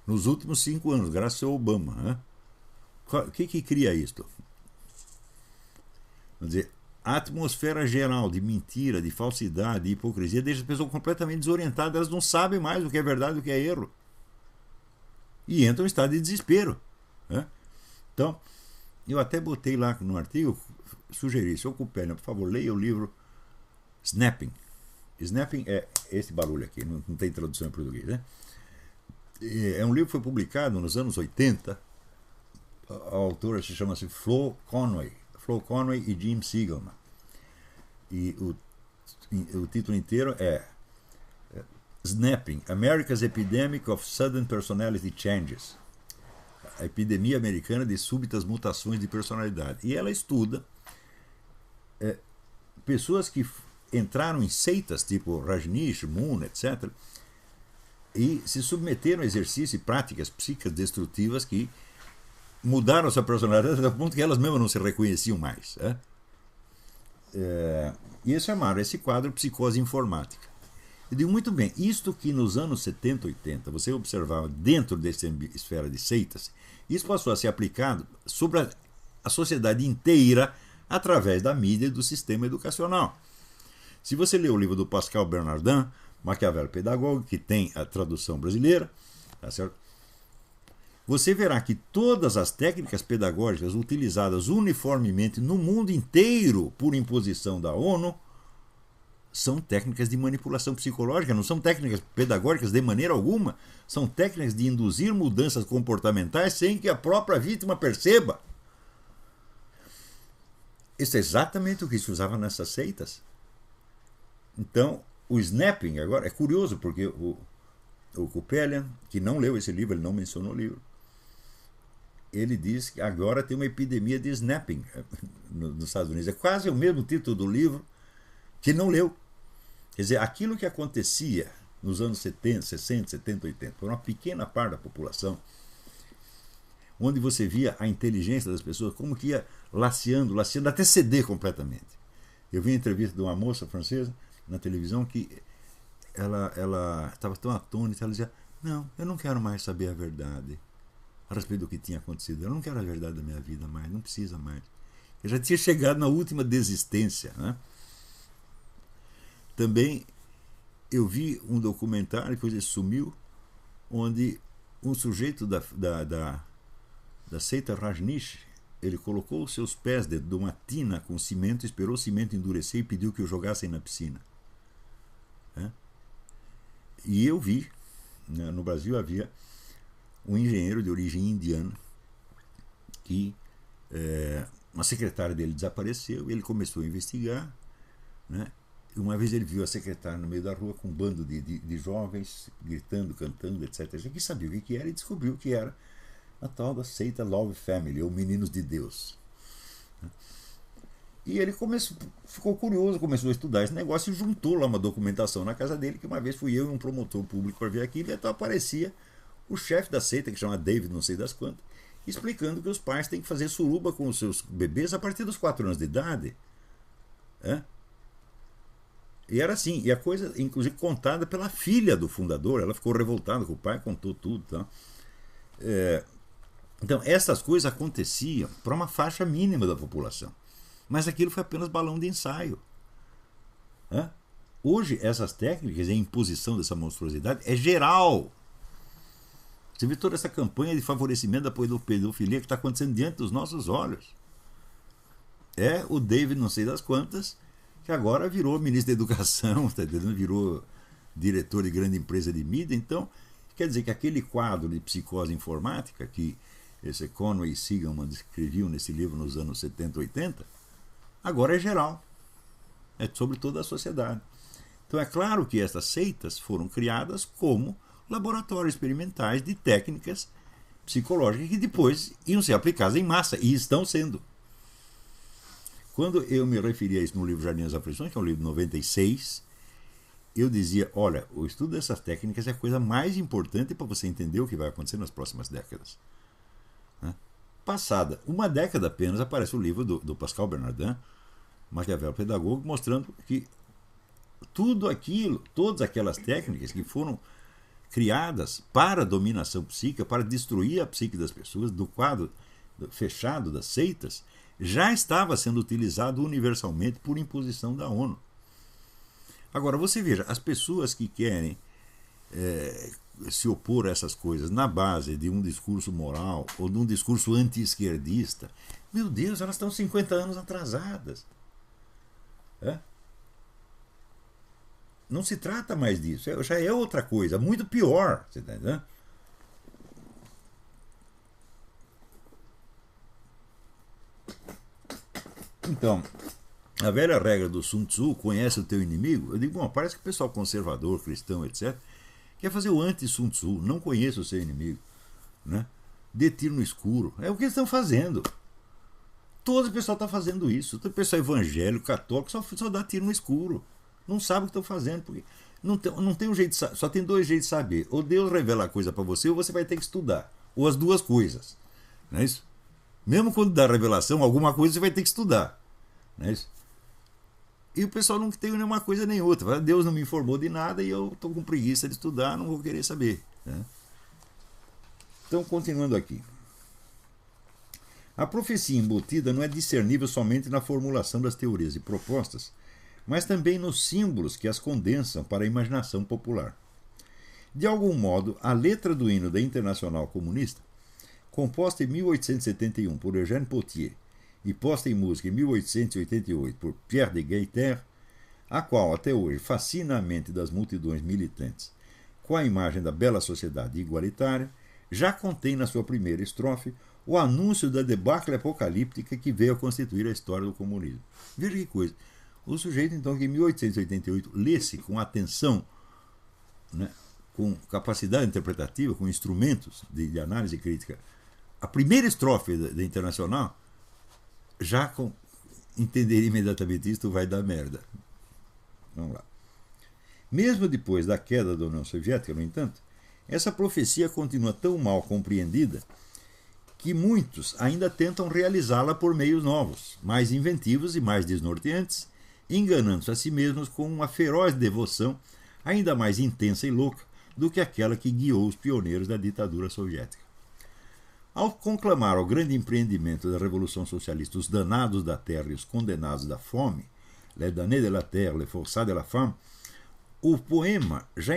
nos últimos 5 anos, graças ao Obama. Né? O que cria isto? Quer dizer, a atmosfera geral de mentira, de falsidade, de hipocrisia deixa as pessoas completamente desorientadas, elas não sabem mais o que é verdade e o que é erro. E entram em estado de desespero. Né? Então, eu até botei lá no artigo, sugeri, seu Kupelian, por favor, leia o livro Snapping. Snapping é esse barulho aqui, não tem tradução em português, né? É um livro que foi publicado nos anos 80. A autora se chama-se Flo Conway e Jim Siegelman. E o título inteiro é Snapping, America's Epidemic of Sudden Personality Changes. A epidemia americana de súbitas mutações de personalidade. E ela estuda pessoas que entraram em seitas tipo Rajneesh, Moon, etc., e se submeteram a exercícios e práticas psíquicas destrutivas que mudaram a sua personalidade até o ponto que elas mesmas não se reconheciam mais. E eles chamaram esse quadro psicose informática. Eu digo, muito bem, isto que nos anos 70, 80 você observava dentro dessa esfera de seitas, isso passou a ser aplicado sobre a sociedade inteira através da mídia e do sistema educacional. Se você ler o livro do Pascal Bernardin, Maquiavel Pedagógico, que tem a tradução brasileira, tá certo? Você verá que todas as técnicas pedagógicas utilizadas uniformemente no mundo inteiro por imposição da ONU são técnicas de manipulação psicológica, não são técnicas pedagógicas de maneira alguma, são técnicas de induzir mudanças comportamentais sem que a própria vítima perceba. Isso é exatamente o que se usava nessas seitas. Então, o snapping agora é curioso, porque o Kupelian, que não leu esse livro, ele não mencionou o livro, ele diz que agora tem uma epidemia de snapping nos Estados Unidos. É quase o mesmo título do livro que ele não leu. Quer dizer, aquilo que acontecia nos anos 70, 60, 70, 80, por uma pequena parte da população, onde você via a inteligência das pessoas, como que ia laceando, até ceder completamente. Eu vi uma entrevista de uma moça francesa na televisão que ela estava tão atônita, ela dizia, não, eu não quero mais saber a verdade a respeito do que tinha acontecido, eu não quero a verdade da minha vida mais, não precisa mais. Eu já tinha chegado na última desistência. Né? Também eu vi um documentário, depois ele sumiu, onde um sujeito da seita Rajneesh, ele colocou os seus pés dentro de uma tina com cimento, esperou o cimento endurecer e pediu que o jogassem na piscina. E eu vi, né, no Brasil havia um engenheiro de origem indiana que uma secretária dele desapareceu, ele começou a investigar, né? Uma vez ele viu a secretária no meio da rua com um bando de jovens gritando, cantando, etc. Ele quis saber o que era e descobriu que era a tal da seita Love Family, ou Meninos de Deus. E ele ficou curioso, começou a estudar esse negócio e juntou lá uma documentação na casa dele, que uma vez fui eu e um promotor público para ver aquilo, e então aparecia o chefe da seita, que chama David não sei das quantas, explicando que os pais têm que fazer suruba com os seus bebês a partir dos 4 anos de idade. E era assim, e a coisa, inclusive, contada pela filha do fundador, ela ficou revoltada com o pai, contou tudo. Tá? Então, essas coisas aconteciam para uma faixa mínima da população. Mas aquilo foi apenas balão de ensaio. Hoje, essas técnicas, a imposição dessa monstruosidade é geral. Você vê toda essa campanha de favorecimento da pedofilia que está acontecendo diante dos nossos olhos. É o David não sei das quantas, que agora virou ministro da Educação, tá entendendo? Virou diretor de grande empresa de mídia. Então, quer dizer que aquele quadro de psicose informática que esse Conway e Sigelman escreviam nesse livro nos anos 70, 80, agora é geral. É sobre toda a sociedade. Então é claro que essas seitas foram criadas como laboratórios experimentais de técnicas psicológicas que depois iam ser aplicadas em massa, e estão sendo. Quando eu me referi a isso no livro Jardim das Aflições, que é um livro de 96, eu dizia, olha, o estudo dessas técnicas é a coisa mais importante para você entender o que vai acontecer nas próximas décadas. Passada uma década apenas, aparece o livro do Pascal Bernardin, Maquiavel Pedagogo, mostrando que tudo aquilo, todas aquelas técnicas que foram criadas para a dominação psíquica, para destruir a psique das pessoas, do quadro fechado das seitas, já estava sendo utilizado universalmente por imposição da ONU. Agora, você veja, as pessoas que querem se opor a essas coisas na base de um discurso moral ou de um discurso anti-esquerdista, meu Deus, elas estão 50 anos atrasadas. Não se trata mais disso, já é outra coisa, muito pior. Você está entendendo? Então, a velha regra do Sun Tzu, conhece o teu inimigo, eu digo, bom, parece que o pessoal conservador, cristão, etc., quer fazer o anti-Sun Tzu, não conheça o seu inimigo, né? Dê tiro no escuro. É o que eles estão fazendo. Todo o pessoal está fazendo isso. Todo o pessoal evangélico, católico, só dá tiro no escuro. Não sabe o que estão fazendo. Porque não tem um jeito, só tem dois jeitos de saber. Ou Deus revela a coisa para você, ou você vai ter que estudar. Ou as duas coisas. Não é isso? Mesmo quando dá revelação, alguma coisa você vai ter que estudar. Não é isso? E o pessoal não tem nenhuma coisa nem outra. Deus não me informou de nada e eu estou com preguiça de estudar, não vou querer saber. Né? Então, continuando aqui. A profecia embutida não é discernível somente na formulação das teorias e propostas, mas também nos símbolos que as condensam para a imaginação popular. De algum modo, a letra do hino da Internacional Comunista, composta em 1871 por Eugène Pottier e posta em música em 1888 por Pierre de Gaiter, a qual até hoje fascina a mente das multidões militantes com a imagem da bela sociedade igualitária, já contém na sua primeira estrofe o anúncio da debacle apocalíptica que veio a constituir a história do comunismo. Veja que coisa. O sujeito, então, que em 1888 lê-se com atenção, né, com capacidade interpretativa, com instrumentos de análise crítica, a primeira estrofe da Internacional, já entenderia imediatamente isso, vai dar merda. Vamos lá. Mesmo depois da queda da União Soviética, no entanto, essa profecia continua tão mal compreendida que muitos ainda tentam realizá-la por meios novos, mais inventivos e mais desnorteantes, enganando-se a si mesmos com uma feroz devoção ainda mais intensa e louca do que aquela que guiou os pioneiros da ditadura soviética. Ao conclamar ao grande empreendimento da Revolução Socialista os danados da terra e os condenados da fome, les damnés de la terre, les forçats de la femme, o poema já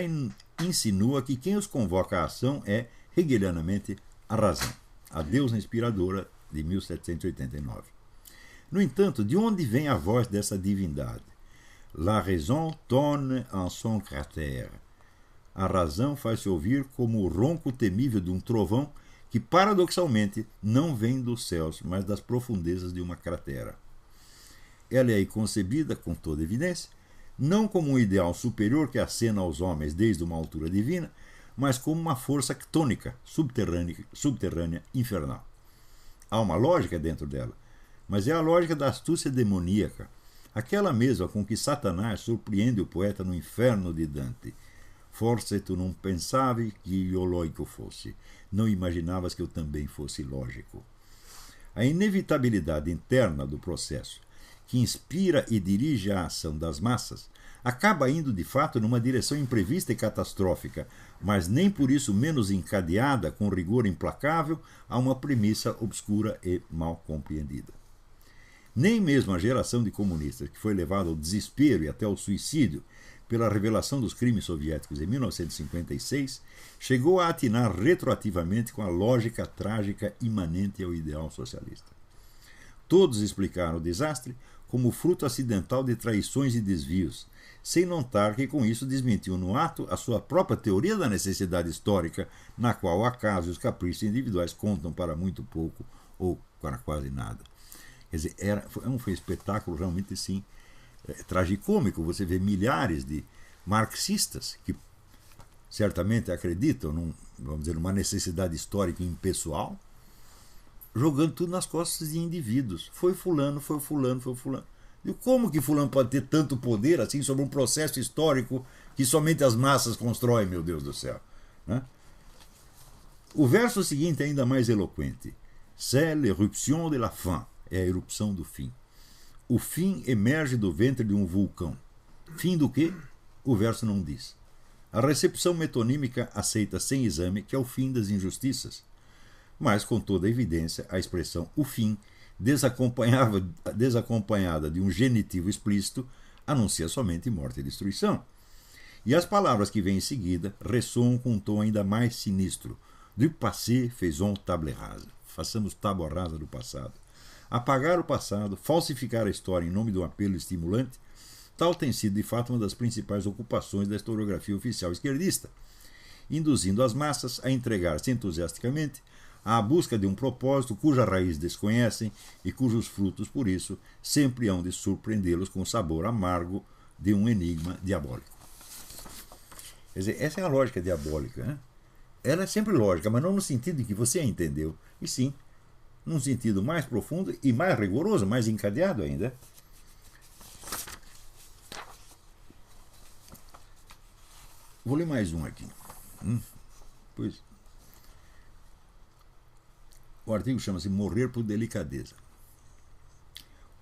insinua que quem os convoca à ação é, hegelianamente, a razão, a deusa inspiradora de 1789. No entanto, de onde vem a voz dessa divindade? La raison tonne en son cratère. A razão faz-se ouvir como o ronco temível de um trovão que, paradoxalmente, não vem dos céus, mas das profundezas de uma cratera. Ela é aí concebida, com toda evidência, não como um ideal superior que acena aos homens desde uma altura divina, mas como uma força ctônica, subterrânea, infernal. Há uma lógica dentro dela, mas é a lógica da astúcia demoníaca, aquela mesma com que Satanás surpreende o poeta no inferno de Dante. Forse tu non pensavi que io logico fosse. Não imaginavas que eu também fosse lógico. A inevitabilidade interna do processo, que inspira e dirige a ação das massas, acaba indo de fato numa direção imprevista e catastrófica, mas nem por isso menos encadeada com rigor implacável a uma premissa obscura e mal compreendida. Nem mesmo a geração de comunistas que foi levada ao desespero e até ao suicídio pela revelação dos crimes soviéticos em 1956, chegou a atinar retroativamente com a lógica trágica imanente ao ideal socialista. Todos explicaram o desastre como fruto acidental de traições e desvios, sem notar que com isso desmentiu no ato a sua própria teoria da necessidade histórica, na qual o acaso e os caprichos individuais contam para muito pouco ou para quase nada. Quer dizer, foi um espetáculo realmente assim, tragicômico. Você vê milhares de marxistas que certamente acreditam numa necessidade histórica impessoal, jogando tudo nas costas de indivíduos. Foi fulano, foi fulano, foi fulano. E como que fulano pode ter tanto poder assim sobre um processo histórico que somente as massas constroem, meu Deus do céu? Né? O verso seguinte é ainda mais eloquente. C'est l'éruption de la fin. É a erupção do fim. O fim emerge do ventre de um vulcão. Fim do quê? O verso não diz. A recepção metonímica aceita sem exame que é o fim das injustiças. Mas, com toda evidência, a expressão o fim, desacompanhada de um genitivo explícito, anuncia somente morte e destruição. E as palavras que vêm em seguida ressoam com um tom ainda mais sinistro. Du passé faisons table rase. Façamos tábua rasa do passado. Apagar o passado, falsificar a história em nome de um apelo estimulante, tal tem sido de fato uma das principais ocupações da historiografia oficial esquerdista, induzindo as massas a entregar-se entusiasticamente à busca de um propósito cuja raiz desconhecem e cujos frutos, por isso, sempre hão de surpreendê-los com o sabor amargo de um enigma diabólico. Quer dizer, essa é a lógica diabólica, né? Ela é sempre lógica, mas não no sentido em que você a entendeu, e sim num sentido mais profundo e mais rigoroso, mais encadeado ainda. Vou ler mais um aqui. Pois. O artigo chama-se Morrer por Delicadeza.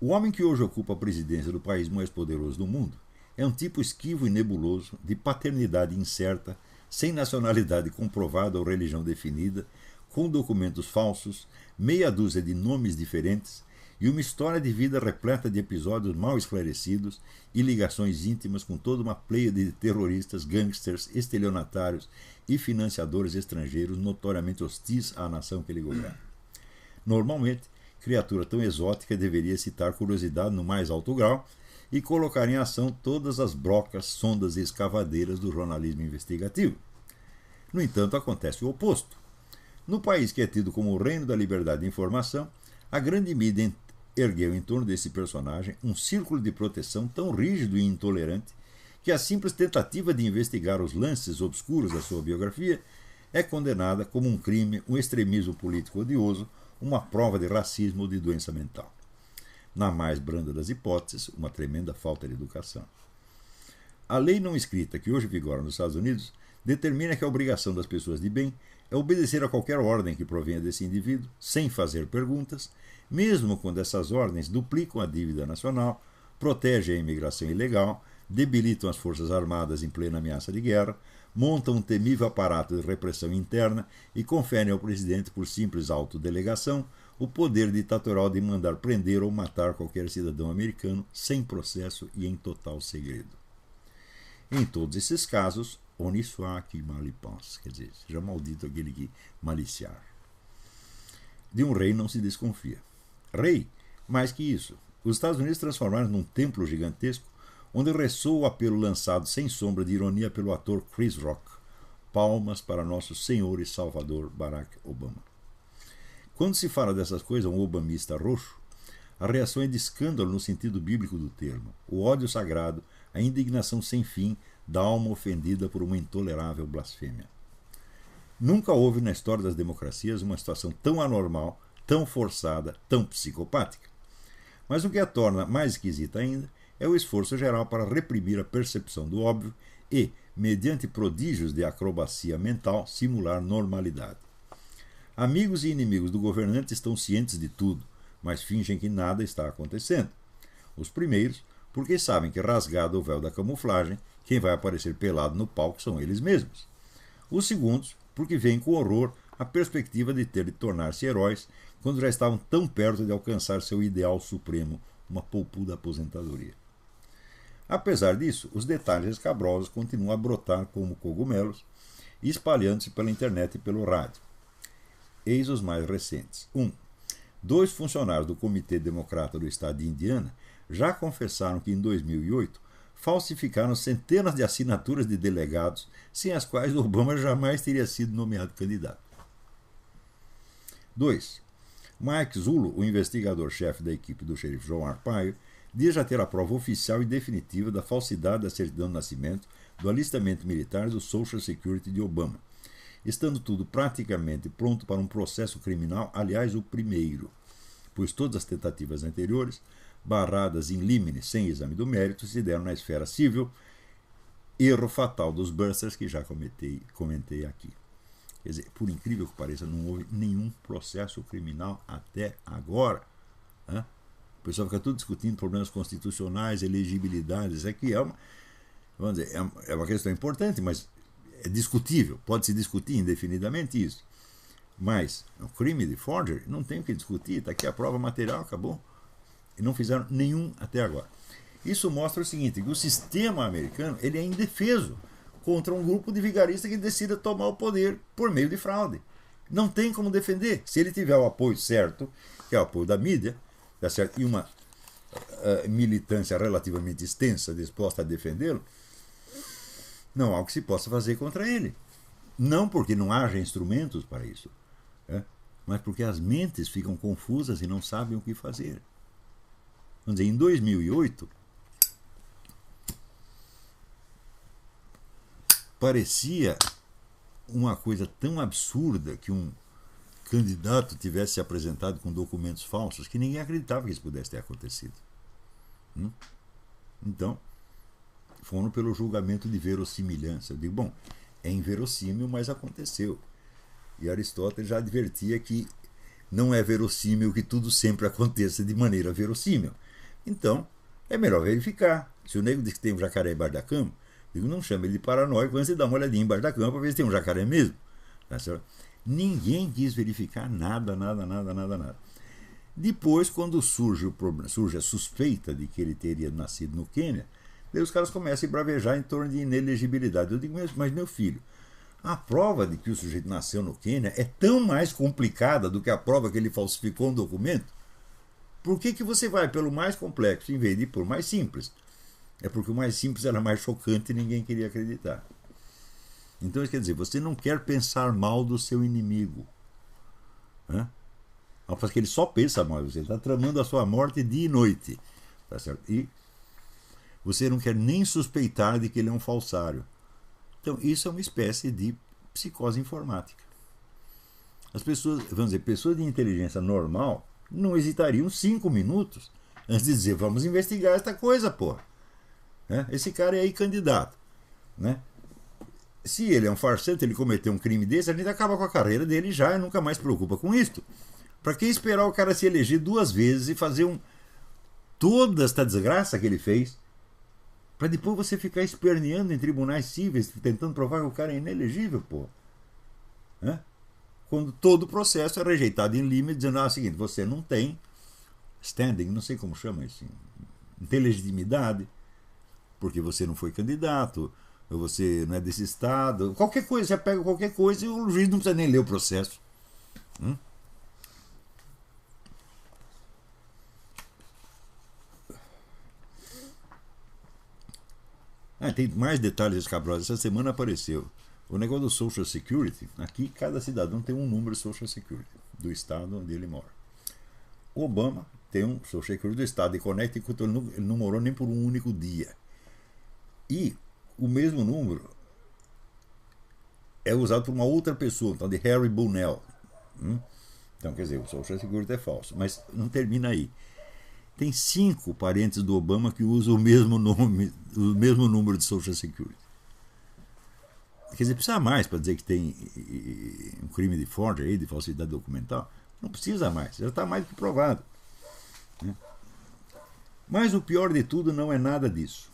O homem que hoje ocupa a presidência do país mais poderoso do mundo é um tipo esquivo e nebuloso, de paternidade incerta, sem nacionalidade comprovada ou religião definida, com documentos falsos, meia dúzia de nomes diferentes e uma história de vida repleta de episódios mal esclarecidos e ligações íntimas com toda uma pleiade de terroristas, gangsters, estelionatários e financiadores estrangeiros notoriamente hostis à nação que ele governa. Normalmente, criatura tão exótica deveria citar curiosidade no mais alto grau e colocar em ação todas as brocas, sondas e escavadeiras do jornalismo investigativo. No entanto, acontece o oposto. No país que é tido como o reino da liberdade de informação, a grande mídia ergueu em torno desse personagem um círculo de proteção tão rígido e intolerante que a simples tentativa de investigar os lances obscuros da sua biografia é condenada como um crime, um extremismo político odioso, uma prova de racismo ou de doença mental. Na mais branda das hipóteses, uma tremenda falta de educação. A lei não escrita que hoje vigora nos Estados Unidos determina que a obrigação das pessoas de bem é obedecer a qualquer ordem que provenha desse indivíduo, sem fazer perguntas, mesmo quando essas ordens duplicam a dívida nacional, protegem a imigração ilegal, debilitam as forças armadas em plena ameaça de guerra, montam um temível aparato de repressão interna e conferem ao presidente, por simples autodelegação, o poder ditatorial de mandar prender ou matar qualquer cidadão americano sem processo e em total segredo. Em todos esses casos, honi soit qui mal y pense, quer dizer, seja maldito aquele que maliciar. De um rei não se desconfia. Rei, mais que isso, os Estados Unidos transformaram num templo gigantesco onde ressoa o apelo lançado sem sombra de ironia pelo ator Chris Rock. Palmas para nosso Senhor e Salvador Barack Obama. Quando se fala dessas coisas, um obamista roxo, a reação é de escândalo no sentido bíblico do termo, o ódio sagrado, a indignação sem fim da alma ofendida por uma intolerável blasfêmia. Nunca houve na história das democracias uma situação tão anormal, tão forçada, tão psicopática. Mas o que a torna mais esquisita ainda é o esforço geral para reprimir a percepção do óbvio e, mediante prodígios de acrobacia mental, simular normalidade. Amigos e inimigos do governante estão cientes de tudo, mas fingem que nada está acontecendo. Os primeiros, porque sabem que, rasgado o véu da camuflagem, quem vai aparecer pelado no palco são eles mesmos. Os segundos, porque veem com horror a perspectiva de ter de tornar-se heróis quando já estavam tão perto de alcançar seu ideal supremo, uma poupuda aposentadoria. Apesar disso, os detalhes escabrosos continuam a brotar como cogumelos, espalhando-se pela internet e pelo rádio. Eis os mais recentes. 2 funcionários do Comitê Democrata do Estado de Indiana já confessaram que, em 2008, falsificaram centenas de assinaturas de delegados, sem as quais Obama jamais teria sido nomeado candidato. 2. Mike Zullo, o investigador-chefe da equipe do xerife Joe Arpaio, diz já ter a prova oficial e definitiva da falsidade da certidão de nascimento, do alistamento militar e do Social Security de Obama, estando tudo praticamente pronto para um processo criminal, aliás, o primeiro, pois todas as tentativas anteriores, barradas in limine sem exame do mérito, se deram na esfera civil, erro fatal dos busters que já comentei aqui. Quer dizer, por incrível que pareça, não houve nenhum processo criminal até agora. Né? O pessoal fica tudo discutindo problemas constitucionais, elegibilidade. Isso aqui é uma questão importante, mas é discutível. Pode-se discutir indefinidamente isso. Mas o crime de forgery não tem o que discutir. Está aqui a prova material, acabou. E não fizeram nenhum até agora. Isso mostra o seguinte, que o sistema americano ele é indefeso contra um grupo de vigaristas que decida tomar o poder por meio de fraude. Não tem como defender. Se ele tiver o apoio certo, que é o apoio da mídia, tá certo? E uma militância relativamente extensa disposta a defendê-lo, não há o que se possa fazer contra ele. Não porque não haja instrumentos para isso, mas porque as mentes ficam confusas e não sabem o que fazer. Vamos dizer, em 2008, parecia uma coisa tão absurda que um candidato tivesse se apresentado com documentos falsos que ninguém acreditava que isso pudesse ter acontecido. Então, foram pelo julgamento de verossimilhança. Eu digo, bom, é inverossímil, mas aconteceu. E Aristóteles já advertia que não é verossímil que tudo sempre aconteça de maneira verossímil. Então, é melhor verificar. Se o nego diz que tem um jacaré embaixo da cama, digo, não chama ele de paranoico antes de dar uma olhadinha embaixo da cama para ver se tem um jacaré mesmo. Tá certo? Ninguém quis verificar nada. Depois, quando surge a suspeita de que ele teria nascido no Quênia, daí os caras começam a bravejar em torno de inelegibilidade. Eu digo, mas meu filho, a prova de que o sujeito nasceu no Quênia é tão mais complicada do que a prova que ele falsificou um documento. Por que você vai pelo mais complexo em vez de ir por mais simples? É porque o mais simples era mais chocante e ninguém queria acreditar. Então, isso quer dizer, você não quer pensar mal do seu inimigo. Porque ele só pensa mal, você está tramando a sua morte dia e noite. Tá certo? E você não quer nem suspeitar de que ele é um falsário. Então, isso é uma espécie de psicose informática. As pessoas, vamos dizer, pessoas de inteligência normal não hesitariam 5 minutos antes de dizer, vamos investigar esta coisa, porra. Esse cara é aí candidato. Se ele é um farsante, ele cometeu um crime desse, a gente acaba com a carreira dele já e nunca mais se preocupa com isso. Para que esperar o cara se eleger 2 vezes e fazer toda esta desgraça que ele fez, para depois você ficar esperneando em tribunais cíveis, tentando provar que o cara é inelegível, pô. Quando todo o processo é rejeitado em limite, dizendo, o seguinte, você não tem standing, não sei como chama isso, não tem legitimidade, porque você não foi candidato, ou você não é desse estado, qualquer coisa, você pega qualquer coisa e o juiz não precisa nem ler o processo. Tem mais detalhes escabrosos. Essa semana apareceu o negócio do Social Security. Aqui, cada cidadão tem um número de Social Security do estado onde ele mora. O Obama tem um Social Security do estado de Connecticut, ele não morou nem por um único dia. E o mesmo número é usado por uma outra pessoa, então de Harry Bunnell. Então, quer dizer, o Social Security é falso. Mas não termina aí. Tem 5 parentes do Obama que usam o mesmo nome, o mesmo número de Social Security. Quer dizer, precisa mais para dizer que tem um crime de forgery, de falsidade documental? Não precisa mais, já está mais do que provado. Mas o pior de tudo não é nada disso.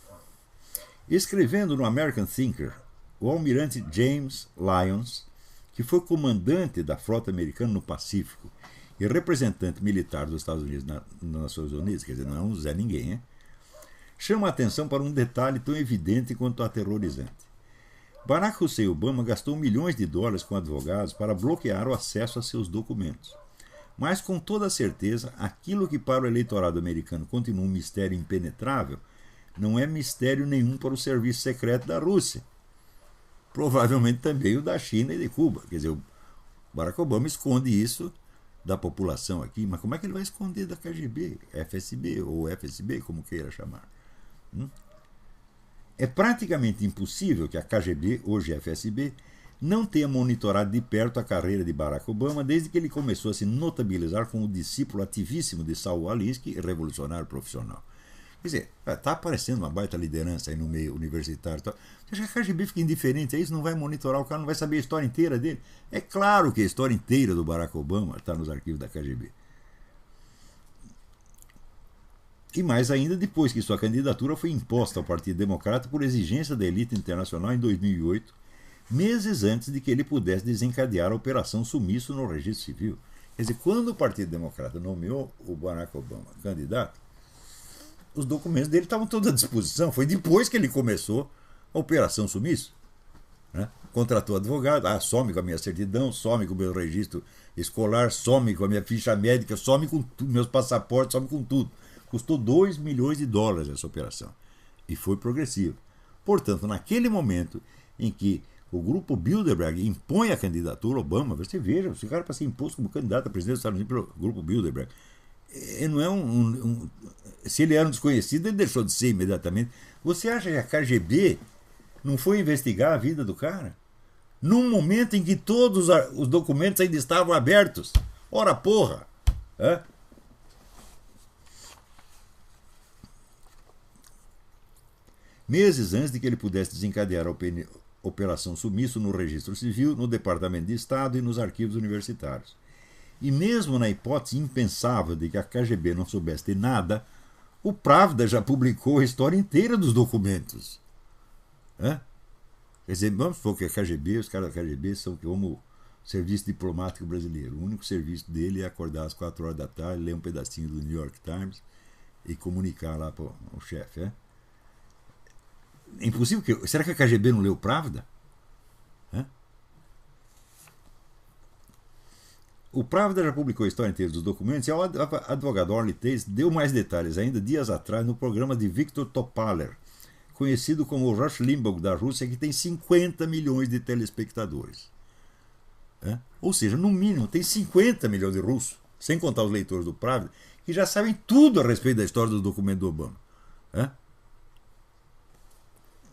Escrevendo no American Thinker, o almirante James Lyons, que foi comandante da frota americana no Pacífico e representante militar dos Estados Unidos nas Nações Unidas, quer dizer, não é um Zé Ninguém, chama a atenção para um detalhe tão evidente quanto aterrorizante. Barack Hussein Obama gastou milhões de dólares com advogados para bloquear o acesso a seus documentos. Mas, com toda certeza, aquilo que para o eleitorado americano continua um mistério impenetrável não é mistério nenhum para o serviço secreto da Rússia. Provavelmente também o da China e de Cuba. Quer dizer, o Barack Obama esconde isso da população aqui, mas como é que ele vai esconder da KGB, FSB ou FSB, como queira chamar? É praticamente impossível que a KGB, hoje FSB, não tenha monitorado de perto a carreira de Barack Obama desde que ele começou a se notabilizar como discípulo ativíssimo de Saul Alinsky, revolucionário profissional. Quer dizer, está aparecendo uma baita liderança aí no meio universitário. Você acha que a KGB fica indiferente a isso? Não vai monitorar o cara, não vai saber a história inteira dele? É claro que a história inteira do Barack Obama está nos arquivos da KGB. E mais ainda depois que sua candidatura foi imposta ao Partido Democrata por exigência da elite internacional em 2008, meses antes de que ele pudesse desencadear a Operação Sumiço no Registro Civil. Quer dizer, quando o Partido Democrata nomeou o Barack Obama candidato, os documentos dele estavam todos à disposição. Foi depois que ele começou a Operação Sumiço. Contratou advogado, some com a minha certidão, some com o meu registro escolar, some com a minha ficha médica, some com meus passaportes, some com tudo. Custou 2 milhões de dólares essa operação. E foi progressivo. Portanto, naquele momento em que o grupo Bilderberg impõe a candidatura Obama, você veja, esse cara para ser imposto como candidato a presidente dos Estados Unidos pelo grupo Bilderberg. Não é se ele era um desconhecido, ele deixou de ser imediatamente. Você acha que a KGB não foi investigar a vida do cara? Num momento em que todos os documentos ainda estavam abertos. Ora porra! Meses antes de que ele pudesse desencadear a Operação Sumiço no Registro Civil, no Departamento de Estado e nos arquivos universitários. E mesmo na hipótese impensável de que a KGB não soubesse de nada, o Pravda já publicou a história inteira dos documentos. Quer dizer, vamos supor que a KGB, os caras da KGB são como o Serviço Diplomático Brasileiro. O único serviço dele é acordar às 4 horas da tarde, ler um pedacinho do New York Times e comunicar lá para o chefe. É impossível que... Será que a KGB não leu o Pravda? O Pravda já publicou a história inteira dos documentos e o advogado Orly Tace deu mais detalhes ainda dias atrás no programa de Viktor Topaler, conhecido como o Rush Limbaugh da Rússia, que tem 50 milhões de telespectadores. Ou seja, no mínimo tem 50 milhões de russos, sem contar os leitores do Pravda, que já sabem tudo a respeito da história dos documentos do Obama.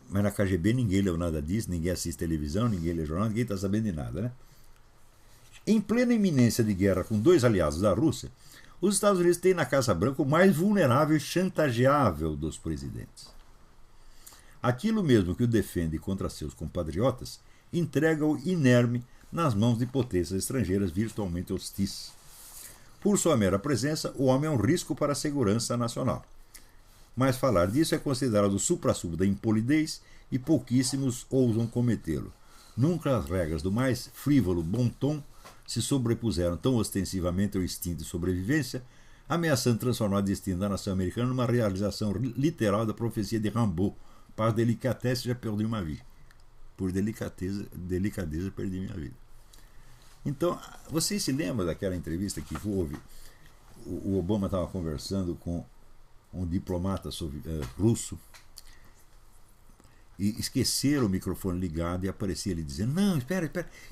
Mas na KGB ninguém leu nada disso, ninguém assiste televisão, ninguém lê jornal, ninguém está sabendo de nada, Em plena iminência de guerra com dois aliados da Rússia, os Estados Unidos têm na Casa Branca o mais vulnerável e chantageável dos presidentes. Aquilo mesmo que o defende contra seus compatriotas, entrega-o inerme nas mãos de potências estrangeiras virtualmente hostis. Por sua mera presença, o homem é um risco para a segurança nacional. Mas falar disso é considerado o suprassumo da impolidez e pouquíssimos ousam cometê-lo. Nunca as regras do mais frívolo bom tom se sobrepuseram tão ostensivamente ao instinto de sobrevivência, ameaçando transformar o destino da nação americana numa realização literal da profecia de Rimbaud. Par délicatesse, já perdi uma vida. Por delicadeza, perdi minha vida. Então, vocês se lembram daquela entrevista que houve? O Obama estava conversando com um diplomata russo e esqueceram o microfone ligado e aparecia ele dizendo: não, espera,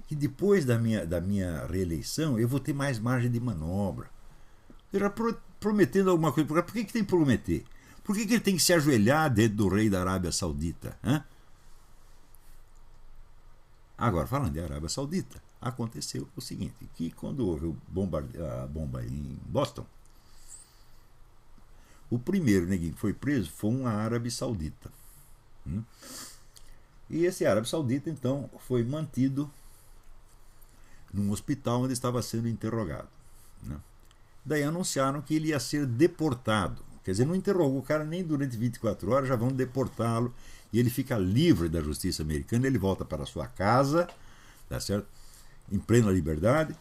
que depois da minha reeleição eu vou ter mais margem de manobra. Ele era prometendo alguma coisa. Por que tem que prometer? Por que ele tem que se ajoelhar diante do rei da Arábia Saudita? Agora, falando de Arábia Saudita, aconteceu o seguinte, que quando houve a bomba em Boston, o primeiro neguinho que foi preso foi um árabe saudita. E esse árabe saudita, então, foi mantido num hospital onde estava sendo interrogado. Daí anunciaram que ele ia ser deportado. Quer dizer, não interrogou o cara nem durante 24 horas, já vão deportá-lo e ele fica livre da justiça americana, ele volta para a sua casa, tá certo? Em plena liberdade.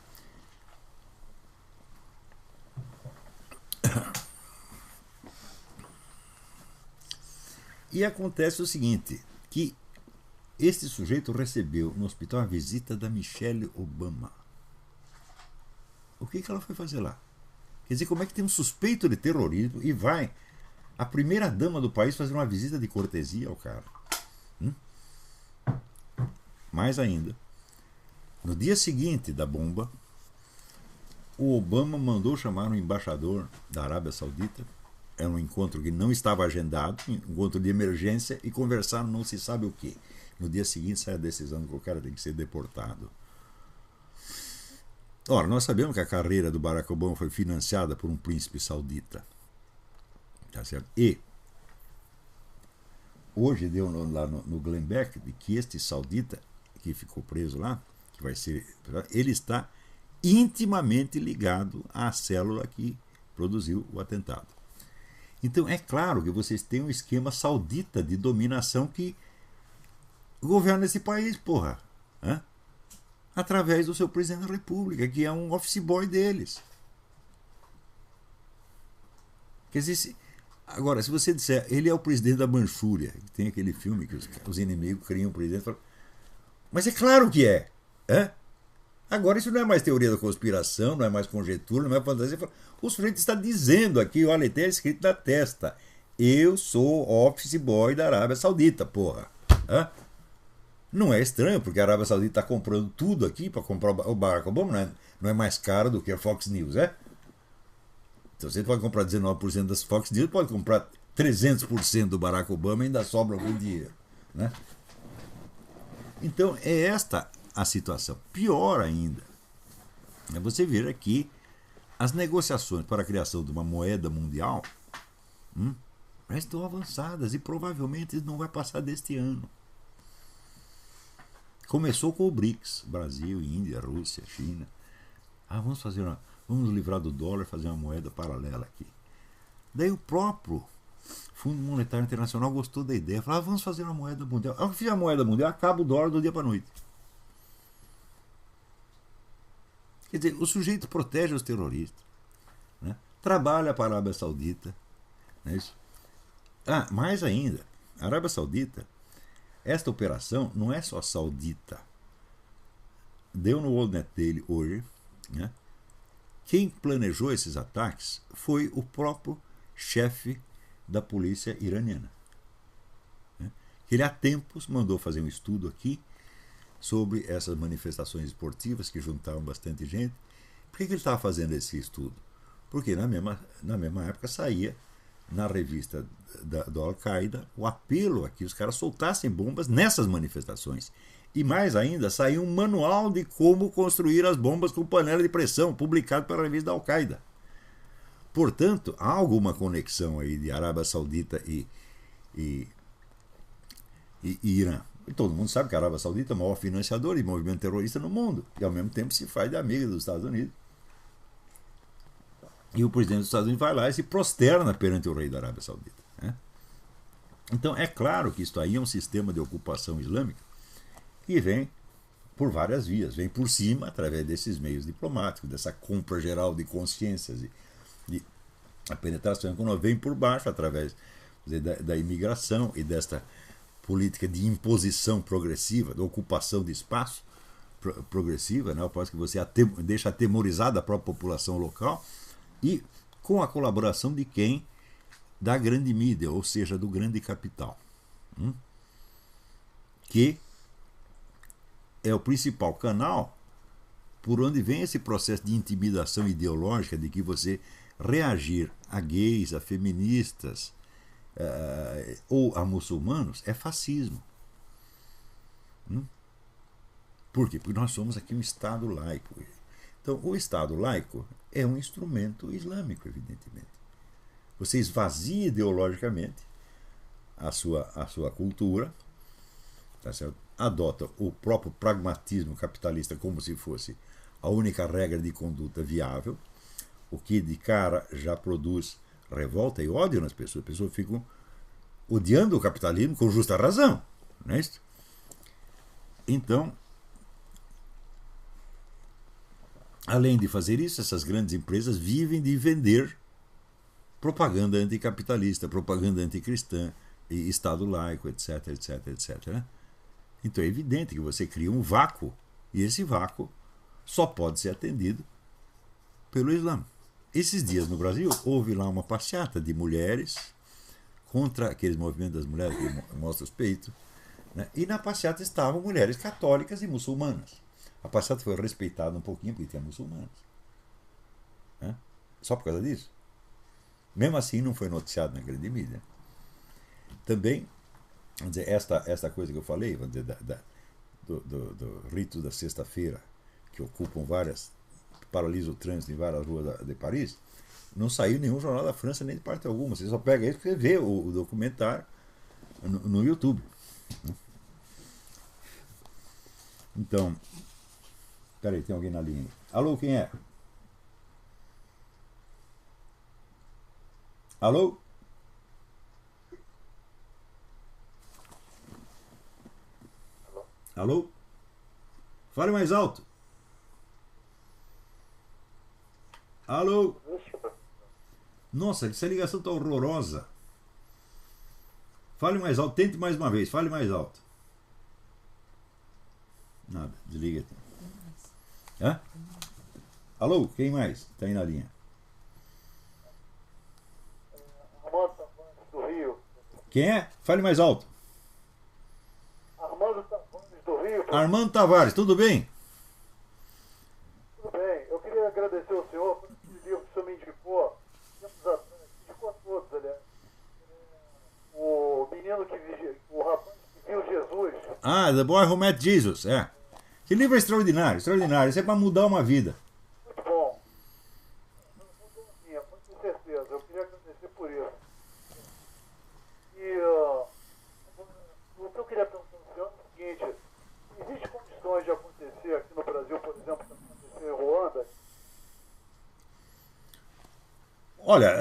E acontece o seguinte, que este sujeito recebeu no hospital a visita da Michelle Obama. O que ela foi fazer lá? Quer dizer, como é que tem um suspeito de terrorismo e vai a primeira dama do país fazer uma visita de cortesia ao cara. Mais ainda, no dia seguinte da bomba, o Obama mandou chamar um embaixador da Arábia Saudita. Era um encontro que não estava agendado, um encontro de emergência, e conversaram não se sabe o quê. No dia seguinte sai a decisão que o cara tem que ser deportado. Ora, nós sabemos que a carreira do Barack Obama foi financiada por um príncipe saudita. Tá certo? E hoje deu lá no Glenn Beck de que este saudita que ficou preso lá, que vai ser, ele está intimamente ligado à célula que produziu o atentado. Então é claro que vocês têm um esquema saudita de dominação que governa esse país, porra. Hã? Através do seu presidente da República, que é um office boy deles. Quer dizer, agora, se você disser, ele é o presidente da Manchúria, tem aquele filme que os inimigos criam o presidente, falam, mas é claro que é. Hã? Agora, isso não é mais teoria da conspiração, não é mais conjectura, não é fantasia. O sujeito está dizendo aqui, olha, tem escrito na testa, eu sou office boy da Arábia Saudita, porra. Hã? Não é estranho, porque a Arábia Saudita está comprando tudo aqui para comprar o Barack Obama, não é mais caro do que a Fox News, é? Então você pode comprar 19% das Fox News, pode comprar 300% do Barack Obama e ainda sobra algum dinheiro, né? Então é esta a situação. Pior ainda, é você ver aqui as negociações para a criação de uma moeda mundial já estão avançadas e provavelmente não vai passar deste ano. Começou com o BRICS, Brasil, Índia, Rússia, China. Vamos nos livrar do dólar, fazer uma moeda paralela aqui. Daí o próprio Fundo Monetário Internacional gostou da ideia, falou, vamos fazer uma moeda mundial. Ao fizer a moeda mundial, acaba o dólar do dia para a noite. Quer dizer, o sujeito protege os terroristas, né? Trabalha para a Arábia Saudita. Não é isso? Mais ainda, a Arábia Saudita, esta operação não é só saudita. Deu no World Net Daily hoje, né? Quem planejou esses ataques foi o próprio chefe da polícia iraniana, né? Ele há tempos mandou fazer um estudo aqui sobre essas manifestações esportivas que juntavam bastante gente. Por que ele estava fazendo esse estudo? Porque na mesma época saía na revista do Al-Qaeda o apelo a que os caras soltassem bombas nessas manifestações. E mais ainda, saiu um manual de como construir as bombas com panela de pressão, publicado pela revista da Al-Qaeda. Portanto, há alguma conexão aí de Arábia Saudita e Irã. E todo mundo sabe que a Arábia Saudita é o maior financiador de movimento terrorista no mundo. E ao mesmo tempo se faz de amiga dos Estados Unidos. E o presidente dos Estados Unidos vai lá e se prosterna perante o rei da Arábia Saudita, né? Então é claro que isto aí é um sistema de ocupação islâmica que vem por várias vias. Vem por cima, através desses meios diplomáticos, dessa compra geral de consciências e a penetração econômica. Vem por baixo, através da imigração e desta política de imposição progressiva, de ocupação de espaço progressiva, né? Após que você deixa atemorizada a própria população local, e com a colaboração de quem? Da grande mídia, ou seja, do grande capital, que é o principal canal por onde vem esse processo de intimidação ideológica, de que você reagir a gays, a feministas ou a muçulmanos é fascismo. Por quê? Porque nós somos aqui um Estado laico. Então, o Estado laico é um instrumento islâmico, evidentemente. Você esvazia ideologicamente a sua cultura, tá certo? Adota o próprio pragmatismo capitalista como se fosse a única regra de conduta viável, o que de cara já produz revolta e ódio nas pessoas. As pessoas ficam odiando o capitalismo com justa razão, não é isso? Então, além de fazer isso, essas grandes empresas vivem de vender propaganda anticapitalista, propaganda anticristã, e Estado laico, etc, etc, etc, né? Então é evidente que você cria um vácuo, e esse vácuo só pode ser atendido pelo Islã. Esses dias no Brasil houve lá uma passeata de mulheres contra aqueles movimentos das mulheres que mostram os peitos, né? E na passeata estavam mulheres católicas e muçulmanas. A passeata foi respeitada um pouquinho porque tinha muçulmanas, né? Só por causa disso. Mesmo assim não foi noticiado na grande mídia. Também, vamos dizer, esta coisa que eu falei, vamos dizer, do rito da sexta-feira, que ocupam paralisa o trânsito em várias ruas de Paris, não saiu nenhum jornal da França nem de parte alguma. Você só pega isso porque vê o documentário no YouTube. Então, peraí, tem alguém na linha. Alô, quem é? Alô? Alô? Fale mais alto. Alô? Nossa, essa ligação tá horrorosa. Fale mais alto, tente mais uma vez, fale mais alto. Nada, desliga. Hã? Alô, quem mais? Tá aí na linha. Armando Tavares do Rio. Quem é? Fale mais alto. Armando Tavares do Rio. Armando Tavares, tudo bem? Tudo bem. Eu queria agradecer ao senhor por esse livro que o senhor me indicou. Tempos atrás, indicou a todos, aliás. O menino que vigia, o rapaz que viu Jesus. Ah, The Boy Who Met Jesus, é. Esse livro é extraordinário, extraordinário. Isso é para mudar uma vida. Muito bom. Mudou a minha, pode ter certeza. Eu queria agradecer por isso. E o que eu queria perguntar ao senhor é o seguinte: existe condições de acontecer aqui no Brasil, por exemplo, que aconteceu em Ruanda? Olha,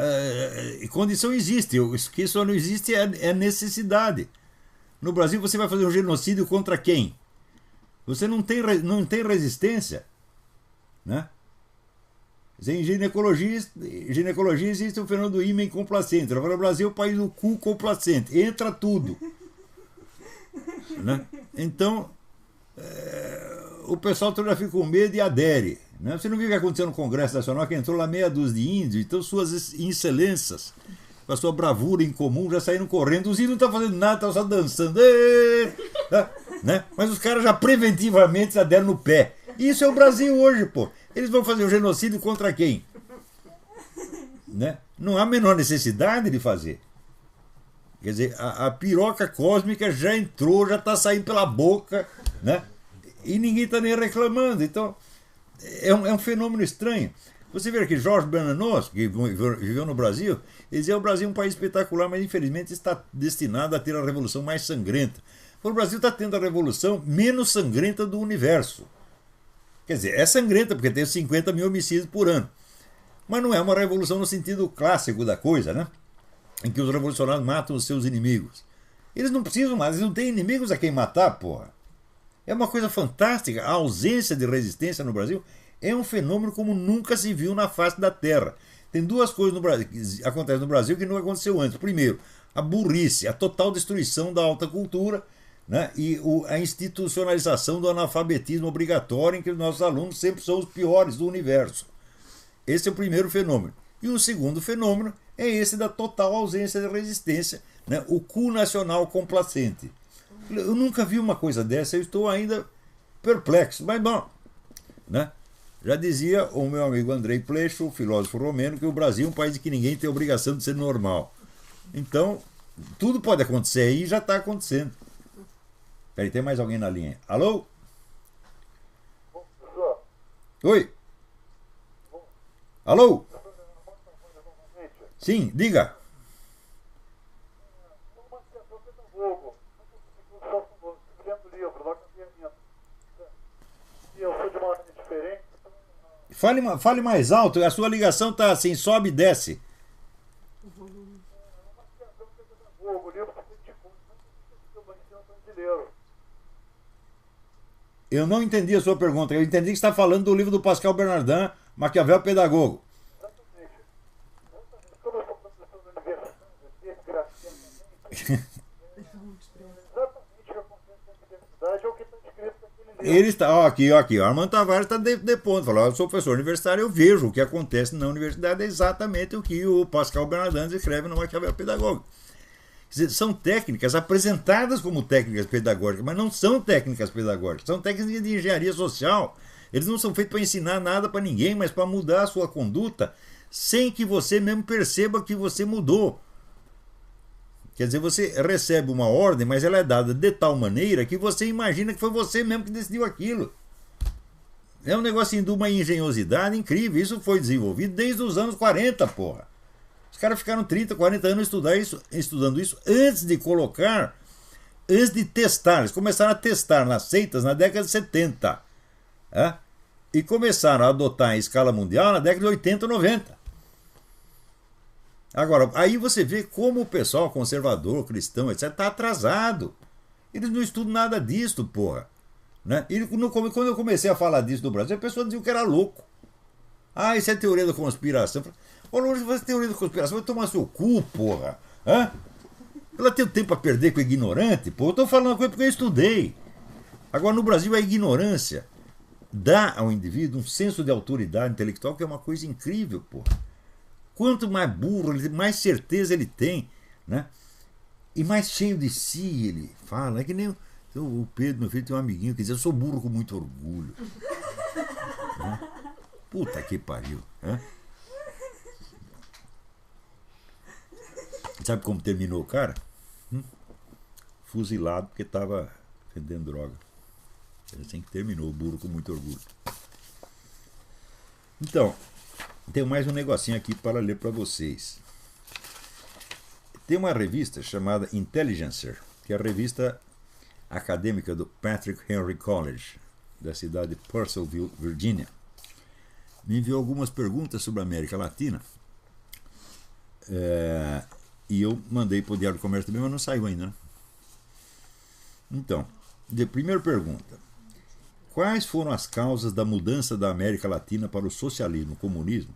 condição existe. O que só não existe é necessidade. No Brasil você vai fazer um genocídio contra quem? Você não tem resistência, né? Em ginecologia existe o fenômeno do ímen complacente. Agora o Brasil é o país do cu complacente. Entra tudo, né? Então, o pessoal já fica com medo e adere, né? Você não viu o que aconteceu no Congresso Nacional, que entrou lá meia dúzia de índios, então suas excelências, com a sua bravura em comum, já saíram correndo. Os índios não estão fazendo nada, estão só dançando. Né? Mas os caras já preventivamente já deram no pé. Isso é o Brasil hoje, pô. Eles vão fazer um genocídio contra quem? Né? Não há a menor necessidade de fazer. Quer dizer, a piroca cósmica já entrou, já está saindo pela boca, né? E ninguém está nem reclamando. Então, é um fenômeno estranho. Você vê que Jorge Bernanos, que viveu no Brasil, ele dizia que o Brasil é um país espetacular, mas infelizmente está destinado a ter a revolução mais sangrenta. O Brasil está tendo a revolução menos sangrenta do universo. Quer dizer, é sangrenta porque tem 50 mil homicídios por ano. Mas não é uma revolução no sentido clássico da coisa, né? Em que os revolucionários matam os seus inimigos. Eles não precisam mais, eles não têm inimigos a quem matar, porra. É uma coisa fantástica. A ausência de resistência no Brasil é um fenômeno como nunca se viu na face da Terra. Tem duas coisas no Brasil, que acontecem no Brasil que não aconteceu antes. Primeiro, a burrice, a total destruição da alta cultura, né? E a institucionalização do analfabetismo obrigatório, em que os nossos alunos sempre são os piores do universo. Esse é o primeiro fenômeno. E o segundo fenômeno é esse da total ausência de resistência, né? O cu nacional complacente. Eu nunca vi uma coisa dessa, eu estou ainda perplexo, mas bom, né? Já dizia o meu amigo Andrei Plecho, o filósofo romeno, que o Brasil é um país em que ninguém tem obrigação de ser normal. Então, tudo pode acontecer aí e já está acontecendo. Peraí, tem mais alguém na linha? Alô? Oi? Alô? Sim, diga. Fale mais alto, a sua ligação está assim, sobe e desce. Eu não entendi a sua pergunta. Eu entendi que você está falando do livro do Pascal Bernardin, Maquiavel Pedagogo. Ele está, aqui, o Armando Tavares está depondo, falou, eu sou professor universitário, eu vejo o que acontece na universidade, é exatamente o que o Pascal Bernardin escreve no Maquiavel Pedagogo. São técnicas apresentadas como técnicas pedagógicas, mas não são técnicas pedagógicas, são técnicas de engenharia social. Eles não são feitos para ensinar nada para ninguém, mas para mudar a sua conduta sem que você mesmo perceba que você mudou. Quer dizer, você recebe uma ordem, mas ela é dada de tal maneira que você imagina que foi você mesmo que decidiu aquilo. É um negocinho de uma engenhosidade incrível. Isso foi desenvolvido desde os anos 40, porra. Os caras ficaram 30, 40 anos estudando isso antes de colocar, antes de testar. Eles começaram a testar nas seitas na década de 70. E começaram a adotar em escala mundial na década de 80 e 90. Agora, aí você vê como o pessoal conservador, cristão, etc., está atrasado. Eles não estudam nada disso, porra. Né? E quando eu comecei a falar disso no Brasil, a pessoa dizia que era louco. Ah, isso é teoria da conspiração. Ô, longe, você teoria da conspiração, vai tomar seu cu, porra. Ela tem tempo a perder com ignorante, porra. Eu estou falando uma coisa porque eu estudei. Agora, no Brasil, a ignorância dá ao indivíduo um senso de autoridade intelectual que é uma coisa incrível, porra. Quanto mais burro, mais certeza ele tem, né? E mais cheio de si ele fala. É que nem o Pedro, meu filho, tem um amiguinho que diz: eu sou burro com muito orgulho. Né? Puta que pariu. Né? Sabe como terminou o cara? Fuzilado porque estava vendendo droga. É assim que terminou, o burro com muito orgulho. Então, tem mais um negocinho aqui para ler para vocês. Tem uma revista chamada Intelligencer, que é a revista acadêmica do Patrick Henry College, da cidade de Purcellville, Virgínia. Me enviou algumas perguntas sobre a América Latina. E eu mandei para o Diário do Comércio também, mas não saiu ainda. Né? Então, primeira pergunta. Quais foram as causas da mudança da América Latina para o socialismo e comunismo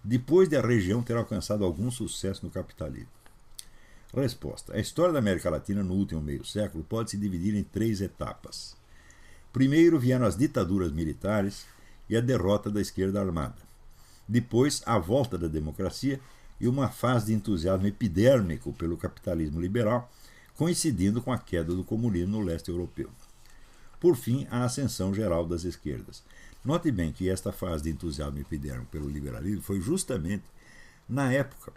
depois de a região ter alcançado algum sucesso no capitalismo? Resposta. A história da América Latina no último meio século pode se dividir em 3 etapas. Primeiro vieram as ditaduras militares e a derrota da esquerda armada. Depois, a volta da democracia e uma fase de entusiasmo epidérmico pelo capitalismo liberal, coincidindo com a queda do comunismo no leste europeu. Por fim, a ascensão geral das esquerdas. Note bem que esta fase de entusiasmo epidérmico pelo liberalismo foi justamente na época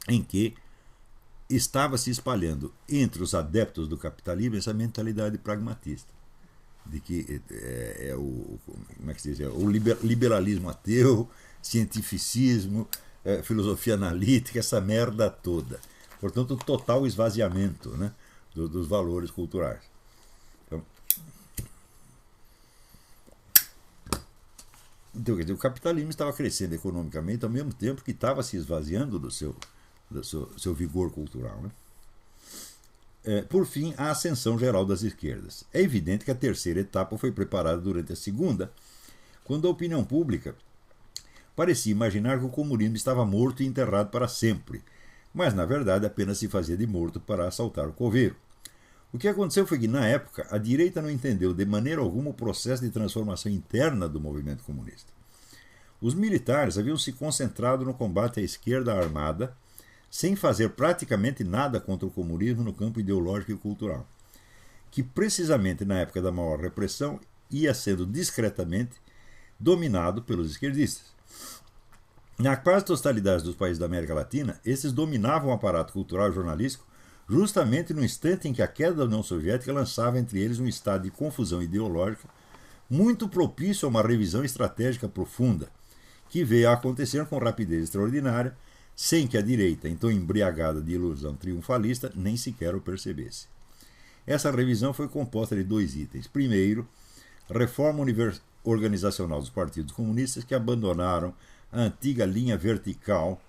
em que estava se espalhando entre os adeptos do capitalismo essa mentalidade pragmatista, de que como é que se diz? O liberalismo ateu, cientificismo, filosofia analítica, essa merda toda. Portanto, total esvaziamento, né, dos valores culturais. Então, quer dizer, o capitalismo estava crescendo economicamente ao mesmo tempo que estava se esvaziando do seu vigor cultural. Né? Por fim, a ascensão geral das esquerdas. É evidente que a terceira etapa foi preparada durante a segunda, quando a opinião pública parecia imaginar que o comunismo estava morto e enterrado para sempre, mas na verdade apenas se fazia de morto para assaltar o coveiro. O que aconteceu foi que, na época, a direita não entendeu de maneira alguma o processo de transformação interna do movimento comunista. Os militares haviam se concentrado no combate à esquerda armada, sem fazer praticamente nada contra o comunismo no campo ideológico e cultural, que precisamente na época da maior repressão ia sendo discretamente dominado pelos esquerdistas. Na quase totalidade dos países da América Latina, esses dominavam o aparato cultural e jornalístico justamente no instante em que a queda da União Soviética lançava entre eles um estado de confusão ideológica muito propício a uma revisão estratégica profunda, que veio a acontecer com rapidez extraordinária, sem que a direita, então embriagada de ilusão triunfalista, nem sequer o percebesse. Essa revisão foi composta de 2 itens. Primeiro, reforma organizacional dos partidos comunistas, que abandonaram a antiga linha vertical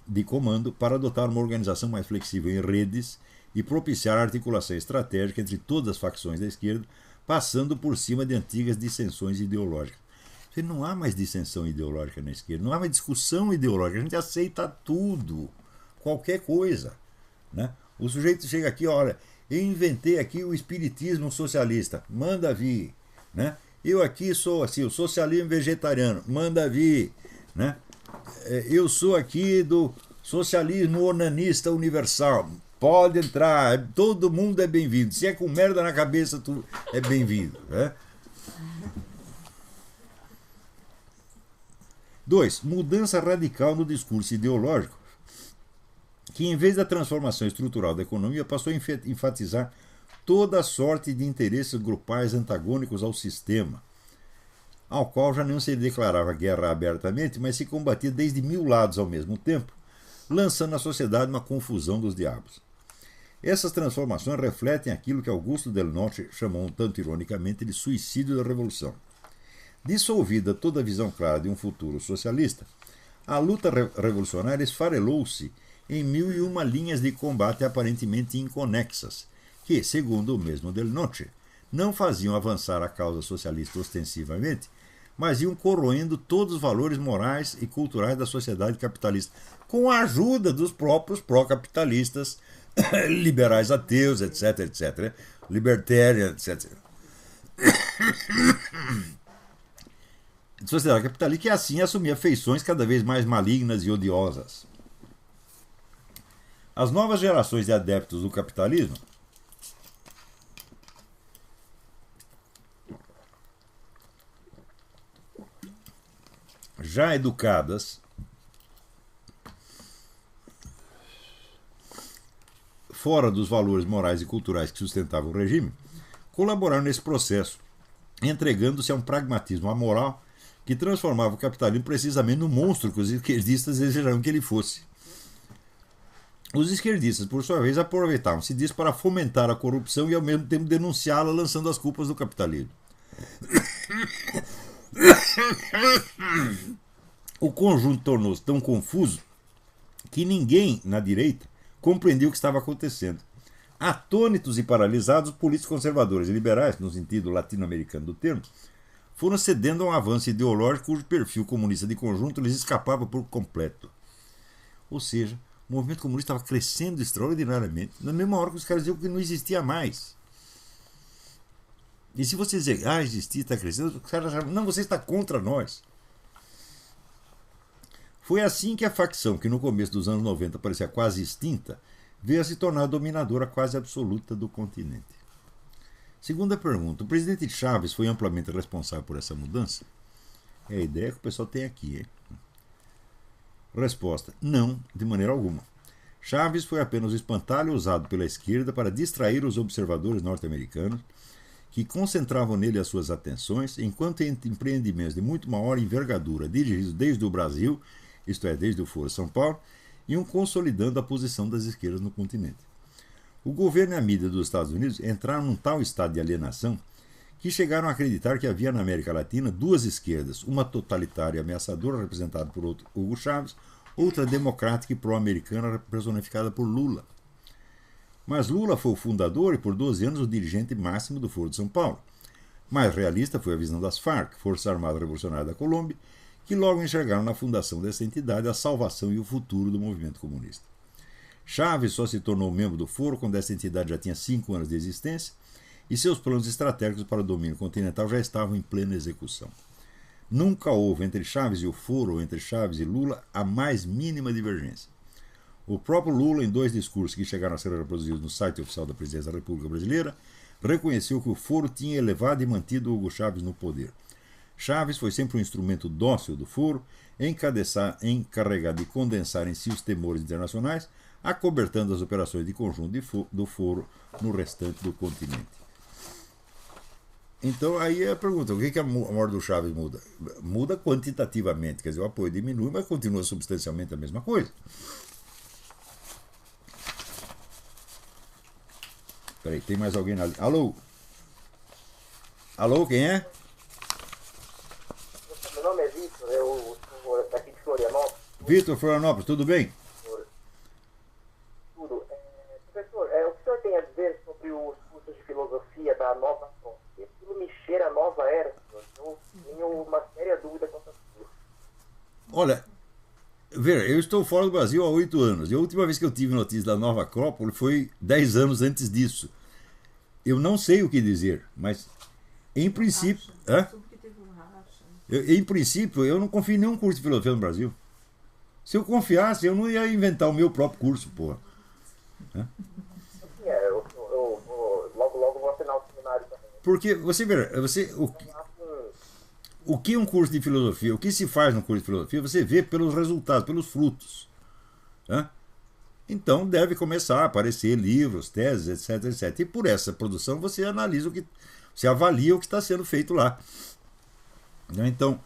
de comando para adotar uma organização mais flexível em redes e propiciar a articulação estratégica entre todas as facções da esquerda, passando por cima de antigas dissensões ideológicas. Não há mais dissensão ideológica na esquerda, não há mais discussão ideológica, a gente aceita tudo, qualquer coisa. Né? O sujeito chega aqui, olha, eu inventei aqui o espiritismo socialista, manda vir. Né? Eu aqui sou assim, o socialismo vegetariano, manda vir. Né? Eu sou aqui do socialismo onanista universal, Pode entrar, todo mundo é bem-vindo. Se é com merda na cabeça, tu é bem-vindo. Né? 2. Mudança radical no discurso ideológico, que em vez da transformação estrutural da economia, passou a enfatizar toda a sorte de interesses grupais antagônicos ao sistema, ao qual já não se declarava guerra abertamente, mas se combatia desde 1000 lados ao mesmo tempo, lançando na sociedade uma confusão dos diabos. Essas transformações refletem aquilo que Augusto Del Noce chamou, um tanto ironicamente, de suicídio da revolução. Dissolvida toda a visão clara de um futuro socialista, a luta revolucionária esfarelou-se em 1001 linhas de combate aparentemente inconexas, que, segundo o mesmo Del Noce, não faziam avançar a causa socialista ostensivamente, mas iam corroendo todos os valores morais e culturais da sociedade capitalista, com a ajuda dos próprios pró-capitalistas, liberais ateus, etc., etc., libertarians, etc. Sociedade capitalista que assim assumia feições cada vez mais malignas e odiosas. As novas gerações de adeptos do capitalismo já educadas fora dos valores morais e culturais que sustentavam o regime, colaboraram nesse processo, entregando-se a um pragmatismo amoral que transformava o capitalismo precisamente no monstro que os esquerdistas desejavam que ele fosse. Os esquerdistas, por sua vez, aproveitavam-se disso para fomentar a corrupção e ao mesmo tempo denunciá-la, lançando as culpas do capitalismo. O conjunto tornou-se tão confuso que ninguém na direita compreendia o que estava acontecendo. Atônitos e paralisados, políticos conservadores e liberais, no sentido latino-americano do termo, foram cedendo a um avanço ideológico cujo perfil comunista de conjunto lhes escapava por completo. Ou seja, o movimento comunista estava crescendo extraordinariamente, na mesma hora que os caras diziam que não existia mais. E se você dizer, existia, está crescendo, os caras achavam, não, você está contra nós. Foi assim que a facção, que no começo dos anos 90 parecia quase extinta, veio a se tornar a dominadora quase absoluta do continente. Segunda pergunta, o presidente Chávez foi amplamente responsável por essa mudança? É a ideia que o pessoal tem aqui, hein? Resposta, não, de maneira alguma. Chávez foi apenas o espantalho usado pela esquerda para distrair os observadores norte-americanos, que concentravam nele as suas atenções, enquanto empreendimentos de muito maior envergadura, dirigidos desde o Brasil, isto é, desde o Foro São Paulo, iam consolidando a posição das esquerdas no continente. O governo e a mídia dos Estados Unidos entraram num tal estado de alienação que chegaram a acreditar que havia na América Latina duas esquerdas, uma totalitária e ameaçadora, representada por Hugo Chávez, outra democrática e pró-americana, personificada por Lula. Mas Lula foi o fundador e por 12 anos o dirigente máximo do Foro de São Paulo. Mais realista foi a visão das FARC, Força Armada Revolucionária da Colômbia, que logo enxergaram na fundação dessa entidade a salvação e o futuro do movimento comunista. Chávez só se tornou membro do Foro quando essa entidade já tinha 5 anos de existência e seus planos estratégicos para o domínio continental já estavam em plena execução. Nunca houve entre Chávez e o Foro, ou entre Chávez e Lula, a mais mínima divergência. O próprio Lula, em 2 discursos que chegaram a ser reproduzidos no site oficial da Presidência da República Brasileira, reconheceu que o Foro tinha elevado e mantido Hugo Chávez no poder. Chávez foi sempre um instrumento dócil do Foro, encarregado de condensar em si os temores internacionais, acobertando as operações de conjunto do Foro no restante do continente. Então, aí é a pergunta, o que a morte do Chávez muda? Muda quantitativamente, quer dizer, o apoio diminui, mas continua substancialmente a mesma coisa. Peraí, tem mais alguém na linha? Alô? Alô, quem é? Meu nome é Vitor, eu sou daqui de Florianópolis. Vitor, Florianópolis, tudo bem? Tudo. Professor, o que o senhor tem a dizer sobre os cursos de filosofia da nova fronte? Aquilo me cheira a nova era, senhor. Eu tenho uma séria dúvida quanto a isso. Olha, eu estou fora do Brasil há 8 anos. E a última vez que eu tive notícia da Nova Acrópole foi 10 anos antes disso. Eu não sei o que dizer, mas em princípio... Em princípio, eu não confio em nenhum curso de filosofia no Brasil. Se eu confiasse, eu não ia inventar o meu próprio curso, porra. Né? Assim, logo vou assinar o seminário também. Porque você vê, o que é um curso de filosofia, o que se faz no curso de filosofia, você vê pelos resultados, pelos frutos. Né? Então deve começar a aparecer livros, teses, etc, etc. E por essa produção você analisa o que, você avalia o que está sendo feito lá. Então,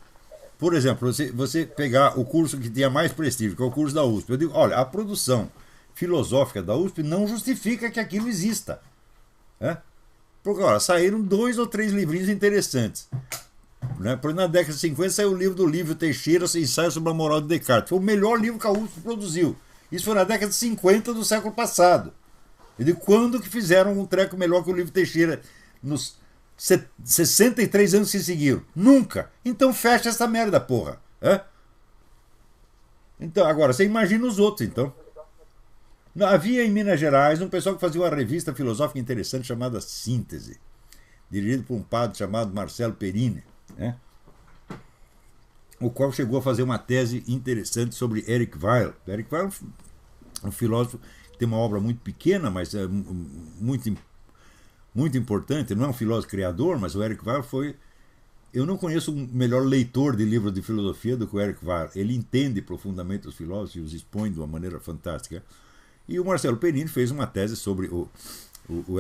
por exemplo, você pegar o curso que tinha mais prestígio, que é o curso da USP, eu digo, olha, a produção filosófica da USP não justifica que aquilo exista. Né? Porque, olha, saíram 2 ou 3 livrinhos interessantes. Né? Por na década de 50 saiu o livro do Lívio Teixeira, Ensaio sobre a Moral de Descartes. Foi o melhor livro que a USP produziu. Isso foi na década de 50 do século passado. Eu digo, quando que fizeram um treco melhor que o Lívio Teixeira nos 63 anos que se seguiram? Nunca. Então fecha essa merda, porra. É? Então, agora, você imagina os outros, então. Havia em Minas Gerais um pessoal que fazia uma revista filosófica interessante chamada Síntese, dirigido por um padre chamado Marcelo Perini, né? O qual chegou a fazer uma tese interessante sobre Eric Weil. Eric Weil é um filósofo que tem uma obra muito pequena, mas é muito importante. Não é um filósofo criador, mas o Eric Weil foi... Eu não conheço um melhor leitor de livros de filosofia do que o Eric Weil. Ele entende profundamente os filósofos e os expõe de uma maneira fantástica. E o Marcelo Perini fez uma tese sobre o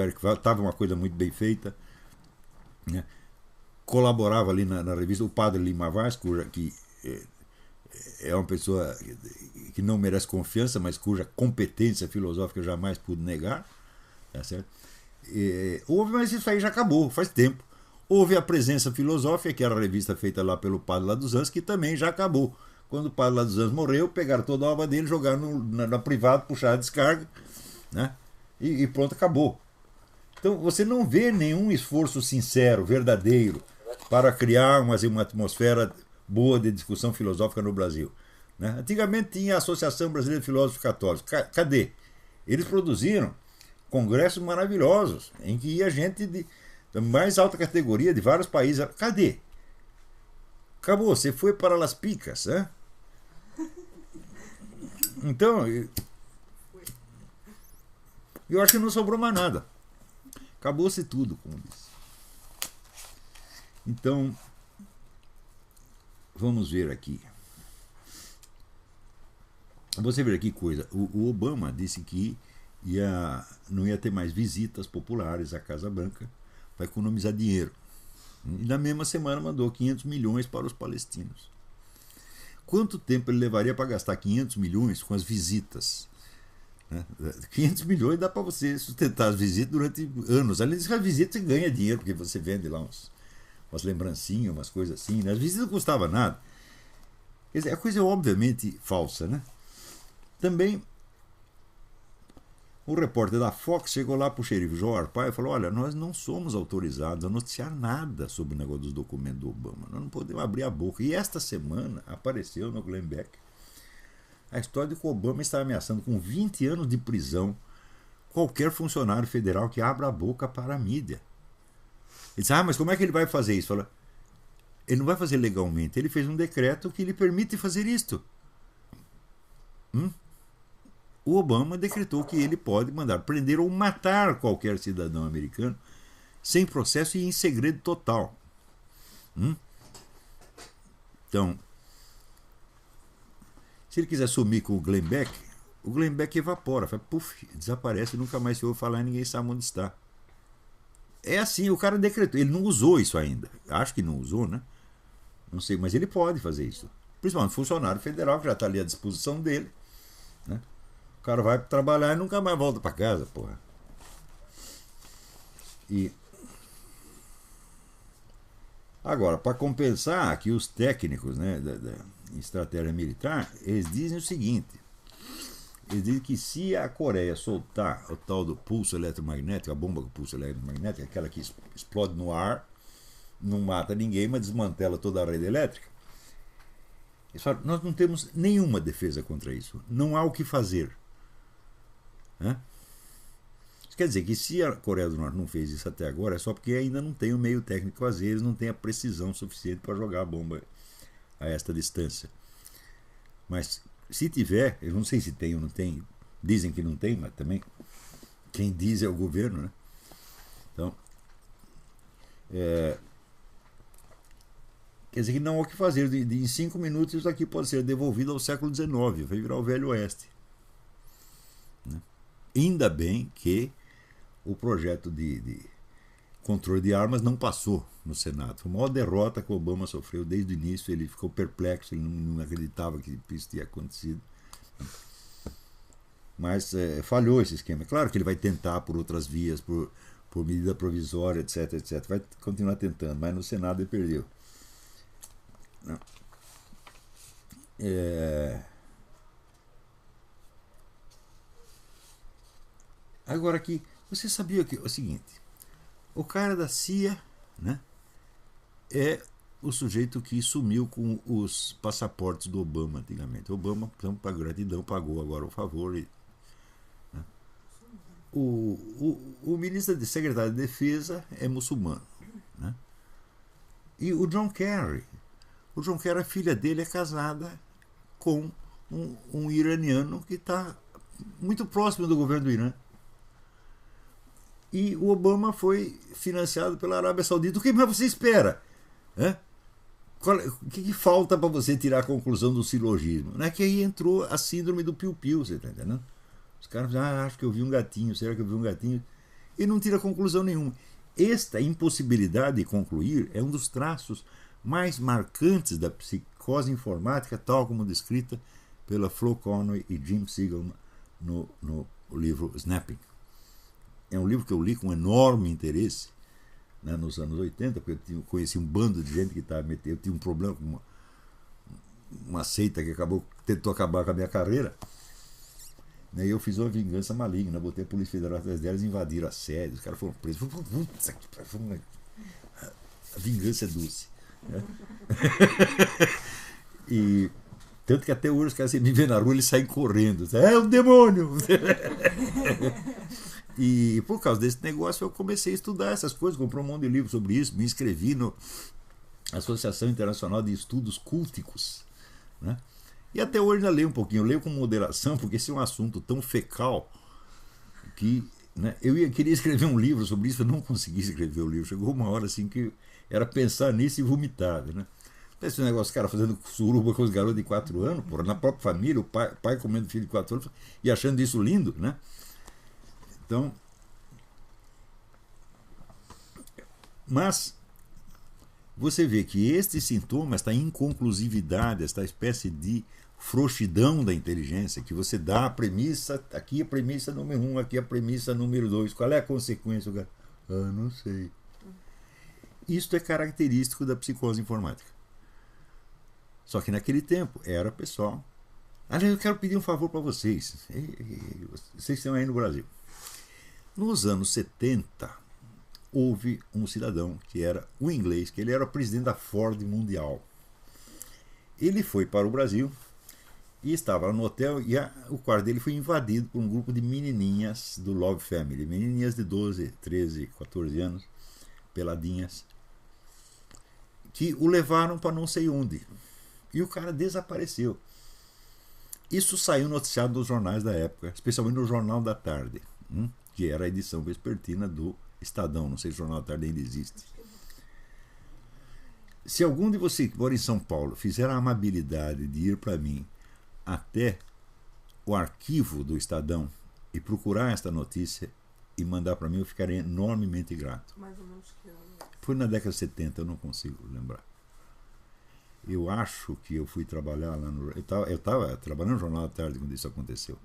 Eric Weil. Estava uma coisa muito bem feita, né? Colaborava ali na revista o padre Lima Vaz, que é uma pessoa que não merece confiança, mas cuja competência filosófica eu jamais pude negar. Tá certo? Mas isso aí já acabou, faz tempo. Houve a Presença Filosófica, que era a revista feita lá pelo padre Lá dos Anjos, que também já acabou. Quando o padre Lá dos Anjos morreu, pegaram toda a obra dele, jogaram na privada, puxaram a descarga, né? E pronto, acabou. Então você não vê nenhum esforço sincero, verdadeiro, para criar uma atmosfera boa de discussão filosófica no Brasil. Né? Antigamente tinha a Associação Brasileira de Filósofos Católicos. Cadê? Eles produziram congressos maravilhosos, em que ia gente de mais alta categoria de vários países. Cadê? Acabou, você foi para Las Picas. Né? Então, eu acho que não sobrou mais nada. Acabou-se tudo, como disse. Então, vamos ver aqui. Você vê que coisa. O Obama disse que não ia ter mais visitas populares à Casa Branca para economizar dinheiro. E na mesma semana mandou 500 milhões para os palestinos. Quanto tempo ele levaria para gastar 500 milhões com as visitas? 500 milhões dá para você sustentar as visitas durante anos. Além disso, as visitas você ganha dinheiro, porque você vende lá umas lembrancinhas, umas coisas assim. Né? As visitas não custavam nada. Quer dizer, a coisa é obviamente falsa. Né? Também, o repórter da Fox chegou lá para o xerife João Arpaio e falou: olha, nós não somos autorizados a noticiar nada sobre o negócio dos documentos do Obama. Nós não podemos abrir a boca. E esta semana apareceu no Glenn Beck a história de que o Obama está ameaçando com 20 anos de prisão qualquer funcionário federal que abra a boca para a mídia. Ele disse: mas como é que ele vai fazer isso? Fala, ele não vai fazer legalmente. Ele fez um decreto que lhe permite fazer isto. O Obama decretou que ele pode mandar prender ou matar qualquer cidadão americano sem processo e em segredo total. Então, se ele quiser sumir com o Glenn Beck evapora, fala, puf, desaparece, nunca mais se ouve falar e ninguém sabe onde está. É assim, o cara decretou. Ele não usou isso ainda. Acho que não usou, né? Não sei, mas ele pode fazer isso. Principalmente funcionário federal, que já está ali à disposição dele. Né? O cara vai trabalhar e nunca mais volta para casa, porra. E agora, para compensar aqui os técnicos, né, em estratégia militar, eles dizem o seguinte: eles dizem que se a Coreia soltar o tal do pulso eletromagnético, a bomba com pulso eletromagnético, aquela que explode no ar, não mata ninguém, mas desmantela toda a rede elétrica, eles falam, nós não temos nenhuma defesa contra isso, não há o que fazer. Isso quer dizer que se a Coreia do Norte não fez isso até agora, é só porque ainda não tem o meio técnico a fazer, eles não têm a precisão suficiente para jogar a bomba a esta distância. Mas se tiver, eu não sei se tem ou não tem, Dizem que não tem, mas também quem diz é o governo, né? Então, quer dizer que não há o que fazer. Em 5 minutos isso aqui pode ser devolvido ao século XIX, vai virar o Velho Oeste. Né? Ainda bem que o projeto de controle de armas não passou no Senado. Foi a maior derrota que o Obama sofreu desde o início. Ele ficou perplexo, ele não acreditava que isso tinha acontecido. Mas falhou esse esquema. Claro que ele vai tentar por outras vias, por medida provisória, etc, etc. Vai continuar tentando, mas no Senado ele perdeu. Agora aqui, você sabia que é o seguinte, o cara da CIA, né, é o sujeito que sumiu com os passaportes do Obama antigamente. O Obama, então, para gratidão, pagou agora o favor. Né. O ministro de secretário de Defesa é muçulmano. Né. E o John Kerry, a filha dele é casada com um iraniano que está muito próximo do governo do Irã. E o Obama foi financiado pela Arábia Saudita. O que mais você espera? O que falta para você tirar a conclusão do silogismo? Não é que aí entrou a síndrome do piu-piu, você está entendendo? Os caras dizem, acho que eu vi um gatinho, será que eu vi um gatinho? E não tira conclusão nenhuma. Esta impossibilidade de concluir é um dos traços mais marcantes da psicose informática, tal como descrita pela Flo Conway e Jim Siegel no livro Snapping. É um livro que eu li com enorme interesse, né, nos anos 80, porque eu conheci um bando de gente que estava metendo. Eu tinha um problema com uma seita que tentou acabar com a minha carreira. Né, e eu fiz uma vingança maligna, botei a Polícia Federal atrás delas, invadiram a sede, os caras foram presos. A vingança é doce. Né? E tanto que até hoje os caras, se me vêem na rua, eles saem correndo. É o demônio! E por causa desse negócio eu comecei a estudar essas coisas, comprei um monte de livros sobre isso, me inscrevi na Associação Internacional de Estudos Culticos. Né? E até hoje ainda leio um pouquinho, eu leio com moderação, porque esse é um assunto tão fecal que, né, queria escrever um livro sobre isso, eu não consegui escrever o livro. Chegou uma hora assim que era pensar nisso e vomitar. Né? Esse negócio, cara, fazendo suruba com os garotos de 4 anos, porra, na própria família, o pai comendo filho de 4 anos e achando isso lindo, né? Então, mas você vê que este sintoma, esta inconclusividade, esta espécie de frouxidão da inteligência, que você dá a premissa, aqui a premissa número 1, aqui a premissa número 2, qual é a consequência? Não sei. Isto é característico da psicose informática. Só que naquele tempo era pessoal. Aliás, eu quero pedir um favor para vocês. Vocês estão aí no Brasil. Nos anos 70, houve um cidadão que era um inglês, que ele era o presidente da Ford Mundial. Ele foi para o Brasil e estava no hotel e o quarto dele foi invadido por um grupo de menininhas do Love Family, menininhas de 12, 13, 14 anos, peladinhas, que o levaram para não sei onde. E o cara desapareceu. Isso saiu noticiado nos jornais da época, especialmente no Jornal da Tarde, que era a edição vespertina do Estadão. Não sei se o Jornal da Tarde ainda existe. Se algum de vocês que mora em São Paulo fizer a amabilidade de ir para mim até o arquivo do Estadão e procurar esta notícia e mandar para mim, eu ficarei enormemente grato. Mais ou menos que ano? Foi na década de 70, eu não consigo lembrar. Eu acho que eu fui trabalhar lá no... Eu estava trabalhando no Jornal da Tarde quando isso aconteceu.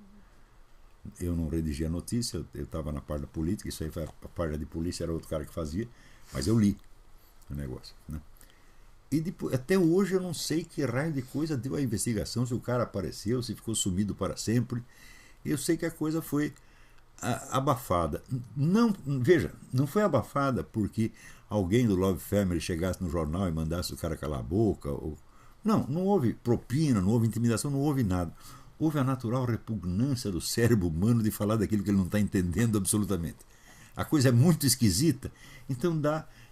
Eu não redigia a notícia, eu estava na parte da política, isso aí foi a parte de polícia, era outro cara que fazia, mas eu li o negócio. Né? E depois, até hoje eu não sei que raio de coisa deu a investigação, se o cara apareceu, se ficou sumido para sempre. Eu sei que a coisa foi abafada. Não, veja, não foi abafada porque alguém do Love Family chegasse no jornal e mandasse o cara calar a boca. Não houve propina, não houve intimidação, não houve nada. Houve a natural repugnância do cérebro humano de falar daquilo que ele não está entendendo absolutamente. A coisa é muito esquisita, então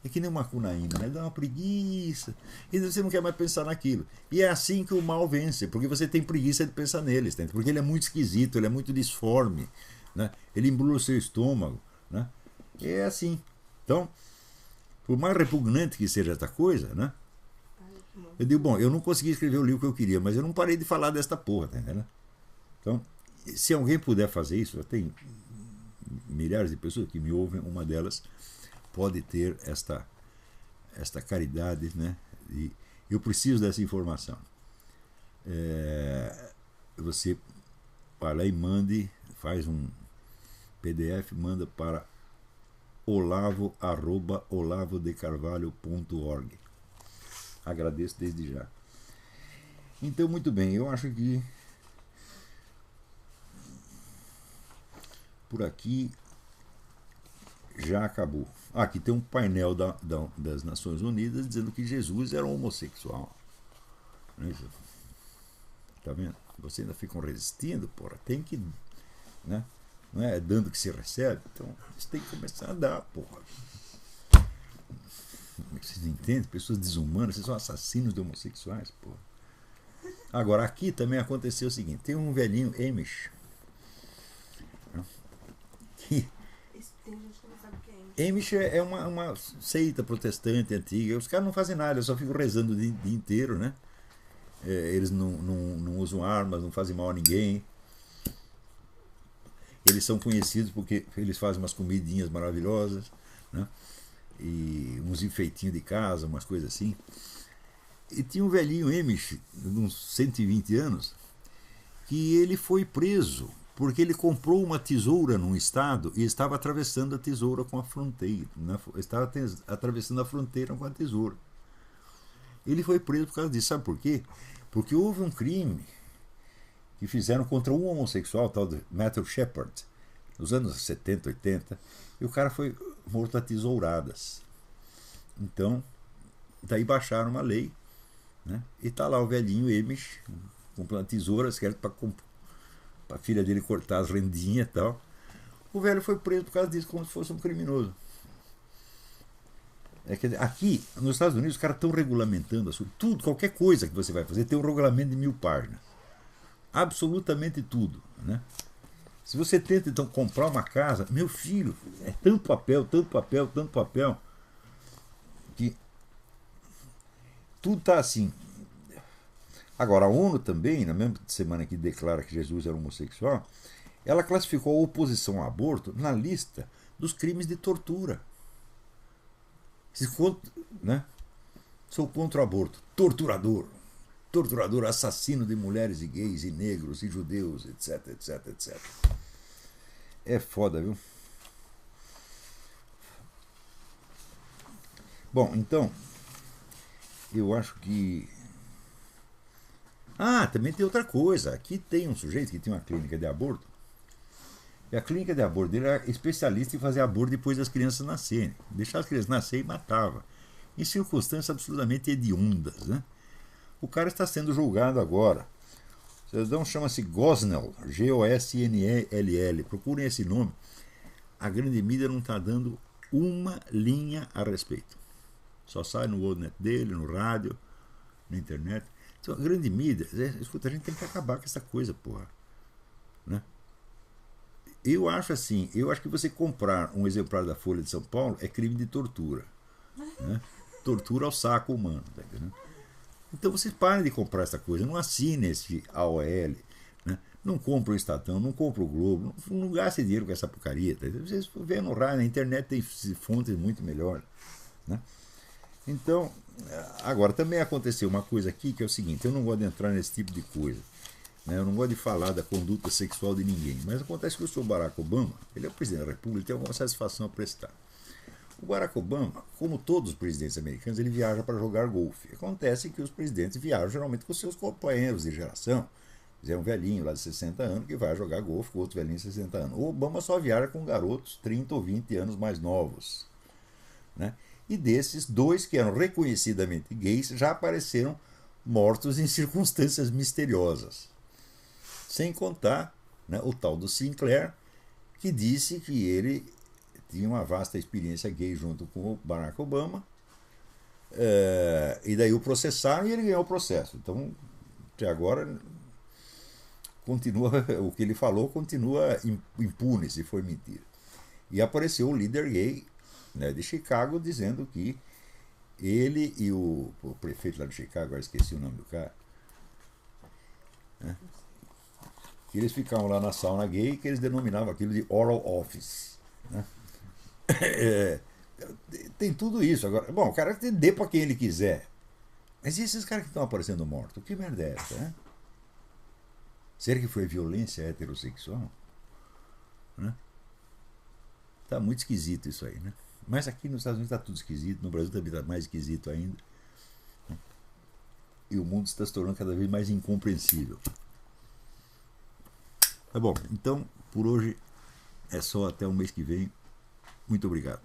É que nem uma cunaína, né? Dá uma preguiça. E você não quer mais pensar naquilo. E é assim que o mal vence, porque você tem preguiça de pensar neles, tá? Porque ele é muito esquisito, ele é muito disforme, né? Ele embrulha o seu estômago, né? É assim. Então, por mais repugnante que seja esta coisa, né? Eu digo, bom, eu não consegui escrever o livro que eu queria, mas eu não parei de falar desta porra, tá entendendo? Então, se alguém puder fazer isso, tem milhares de pessoas que me ouvem, uma delas pode ter esta caridade, né? E eu preciso dessa informação. Você vai lá e mande, faz um PDF, manda para olavo@olavodecarvalho.org. Agradeço desde já. Então, muito bem, eu acho que por aqui já acabou. Aqui tem um painel das Nações Unidas dizendo que Jesus era um homossexual. Tá vendo? Vocês ainda ficam resistindo, porra. Tem que. Né? Não é dando que se recebe. Então, isso tem que começar a dar, porra. Vocês entendem? Pessoas desumanas, vocês são assassinos de homossexuais, porra. Agora, aqui também aconteceu o seguinte: tem um velhinho Amish. Que Tem gente que não sabe o que é Amish. Amish é uma seita protestante antiga. Os caras não fazem nada, eles só ficam rezando o dia inteiro, né? Eles não usam armas, não fazem mal a ninguém. Eles são conhecidos porque eles fazem umas comidinhas maravilhosas, né? E uns enfeitinhos de casa, umas coisas assim. E tinha um velhinho Amish, de uns 120 anos, que ele foi preso porque ele comprou uma tesoura num estado e estava atravessando a tesoura com a fronteira. Estava atravessando a fronteira com a tesoura. Ele foi preso por causa disso. Sabe por quê? Porque houve um crime que fizeram contra um homossexual, tal de Matthew Shepard, nos anos 70, 80, e o cara foi morto a tesouradas. Então, daí baixaram uma lei, né? E tá lá o velhinho Amish, comprando tesouras, que era para a filha dele cortar as rendinhas e tal. O velho foi preso por causa disso, como se fosse um criminoso. Quer dizer, aqui, nos Estados Unidos, os caras estão regulamentando tudo, qualquer coisa que você vai fazer, tem um regulamento de 1000 páginas. Absolutamente tudo, né? Se você tenta, então, comprar uma casa, meu filho, é tanto papel, que tudo está assim. Agora, a ONU também, na mesma semana que declara que Jesus era homossexual, ela classificou a oposição ao aborto na lista dos crimes de tortura. Né? Sou contra o aborto. Torturador, assassino de mulheres e gays e negros e judeus, etc, etc, etc. É foda, viu? Bom, então, eu acho que... também tem outra coisa. Aqui tem um sujeito que tem uma clínica de aborto. E a clínica de aborto dele era especialista em fazer aborto depois das crianças nascerem. Deixar as crianças nascerem e matava. Em circunstâncias absolutamente hediondas, né? O cara está sendo julgado agora. O cidadão chama-se Gosnell, Gosnell. Procurem esse nome. A grande mídia não está dando uma linha a respeito. Só sai no Worldnet dele, no rádio, na internet. Então, a grande mídia... Escuta, a gente tem que acabar com essa coisa, porra. Né? Eu acho assim, que você comprar um exemplar da Folha de São Paulo é crime de tortura. Né? Tortura ao saco humano, tá entendendo? Então vocês parem de comprar essa coisa, não assinem esse AOL, né? Não compram o Estadão, não compram o Globo, não gastem dinheiro com essa porcaria. Tá? Vocês veem no rádio, na internet tem fontes muito melhores. Né? Então, agora também aconteceu uma coisa aqui que é o seguinte, eu não gosto de entrar nesse tipo de coisa. Eu não gosto de falar da conduta sexual de ninguém, mas acontece que o senhor Barack Obama, ele é o presidente da República, tem alguma satisfação a prestar. O Barack Obama, como todos os presidentes americanos, ele viaja para jogar golfe. Acontece que os presidentes viajam geralmente com seus companheiros de geração. É um velhinho lá de 60 anos que vai jogar golfe com outro velhinho de 60 anos. O Obama só viaja com garotos 30 ou 20 anos mais novos. Né? E desses, 2 que eram reconhecidamente gays já apareceram mortos em circunstâncias misteriosas. Sem contar, né, o tal do Sinclair, que disse que ele tinha uma vasta experiência gay junto com o Barack Obama. E daí o processaram e ele ganhou o processo. Então, até agora, continua, o que ele falou continua impune, se for mentira. E apareceu o líder gay, né, de Chicago dizendo que ele e o prefeito lá de Chicago, agora esqueci o nome do cara, né, que eles ficavam lá na sauna gay, que eles denominavam aquilo de oral office, né? Tem tudo isso. Agora, bom, o cara dê para quem ele quiser. Mas e esses caras que estão aparecendo mortos? Que merda é essa, né? Será que foi violência heterossexual? Né? Tá muito esquisito isso aí, né? Mas aqui nos Estados Unidos está tudo esquisito, no Brasil também está mais esquisito ainda. E o mundo está se tornando cada vez mais incompreensível. Tá bom, então por hoje é só até o mês que vem. Muito obrigado.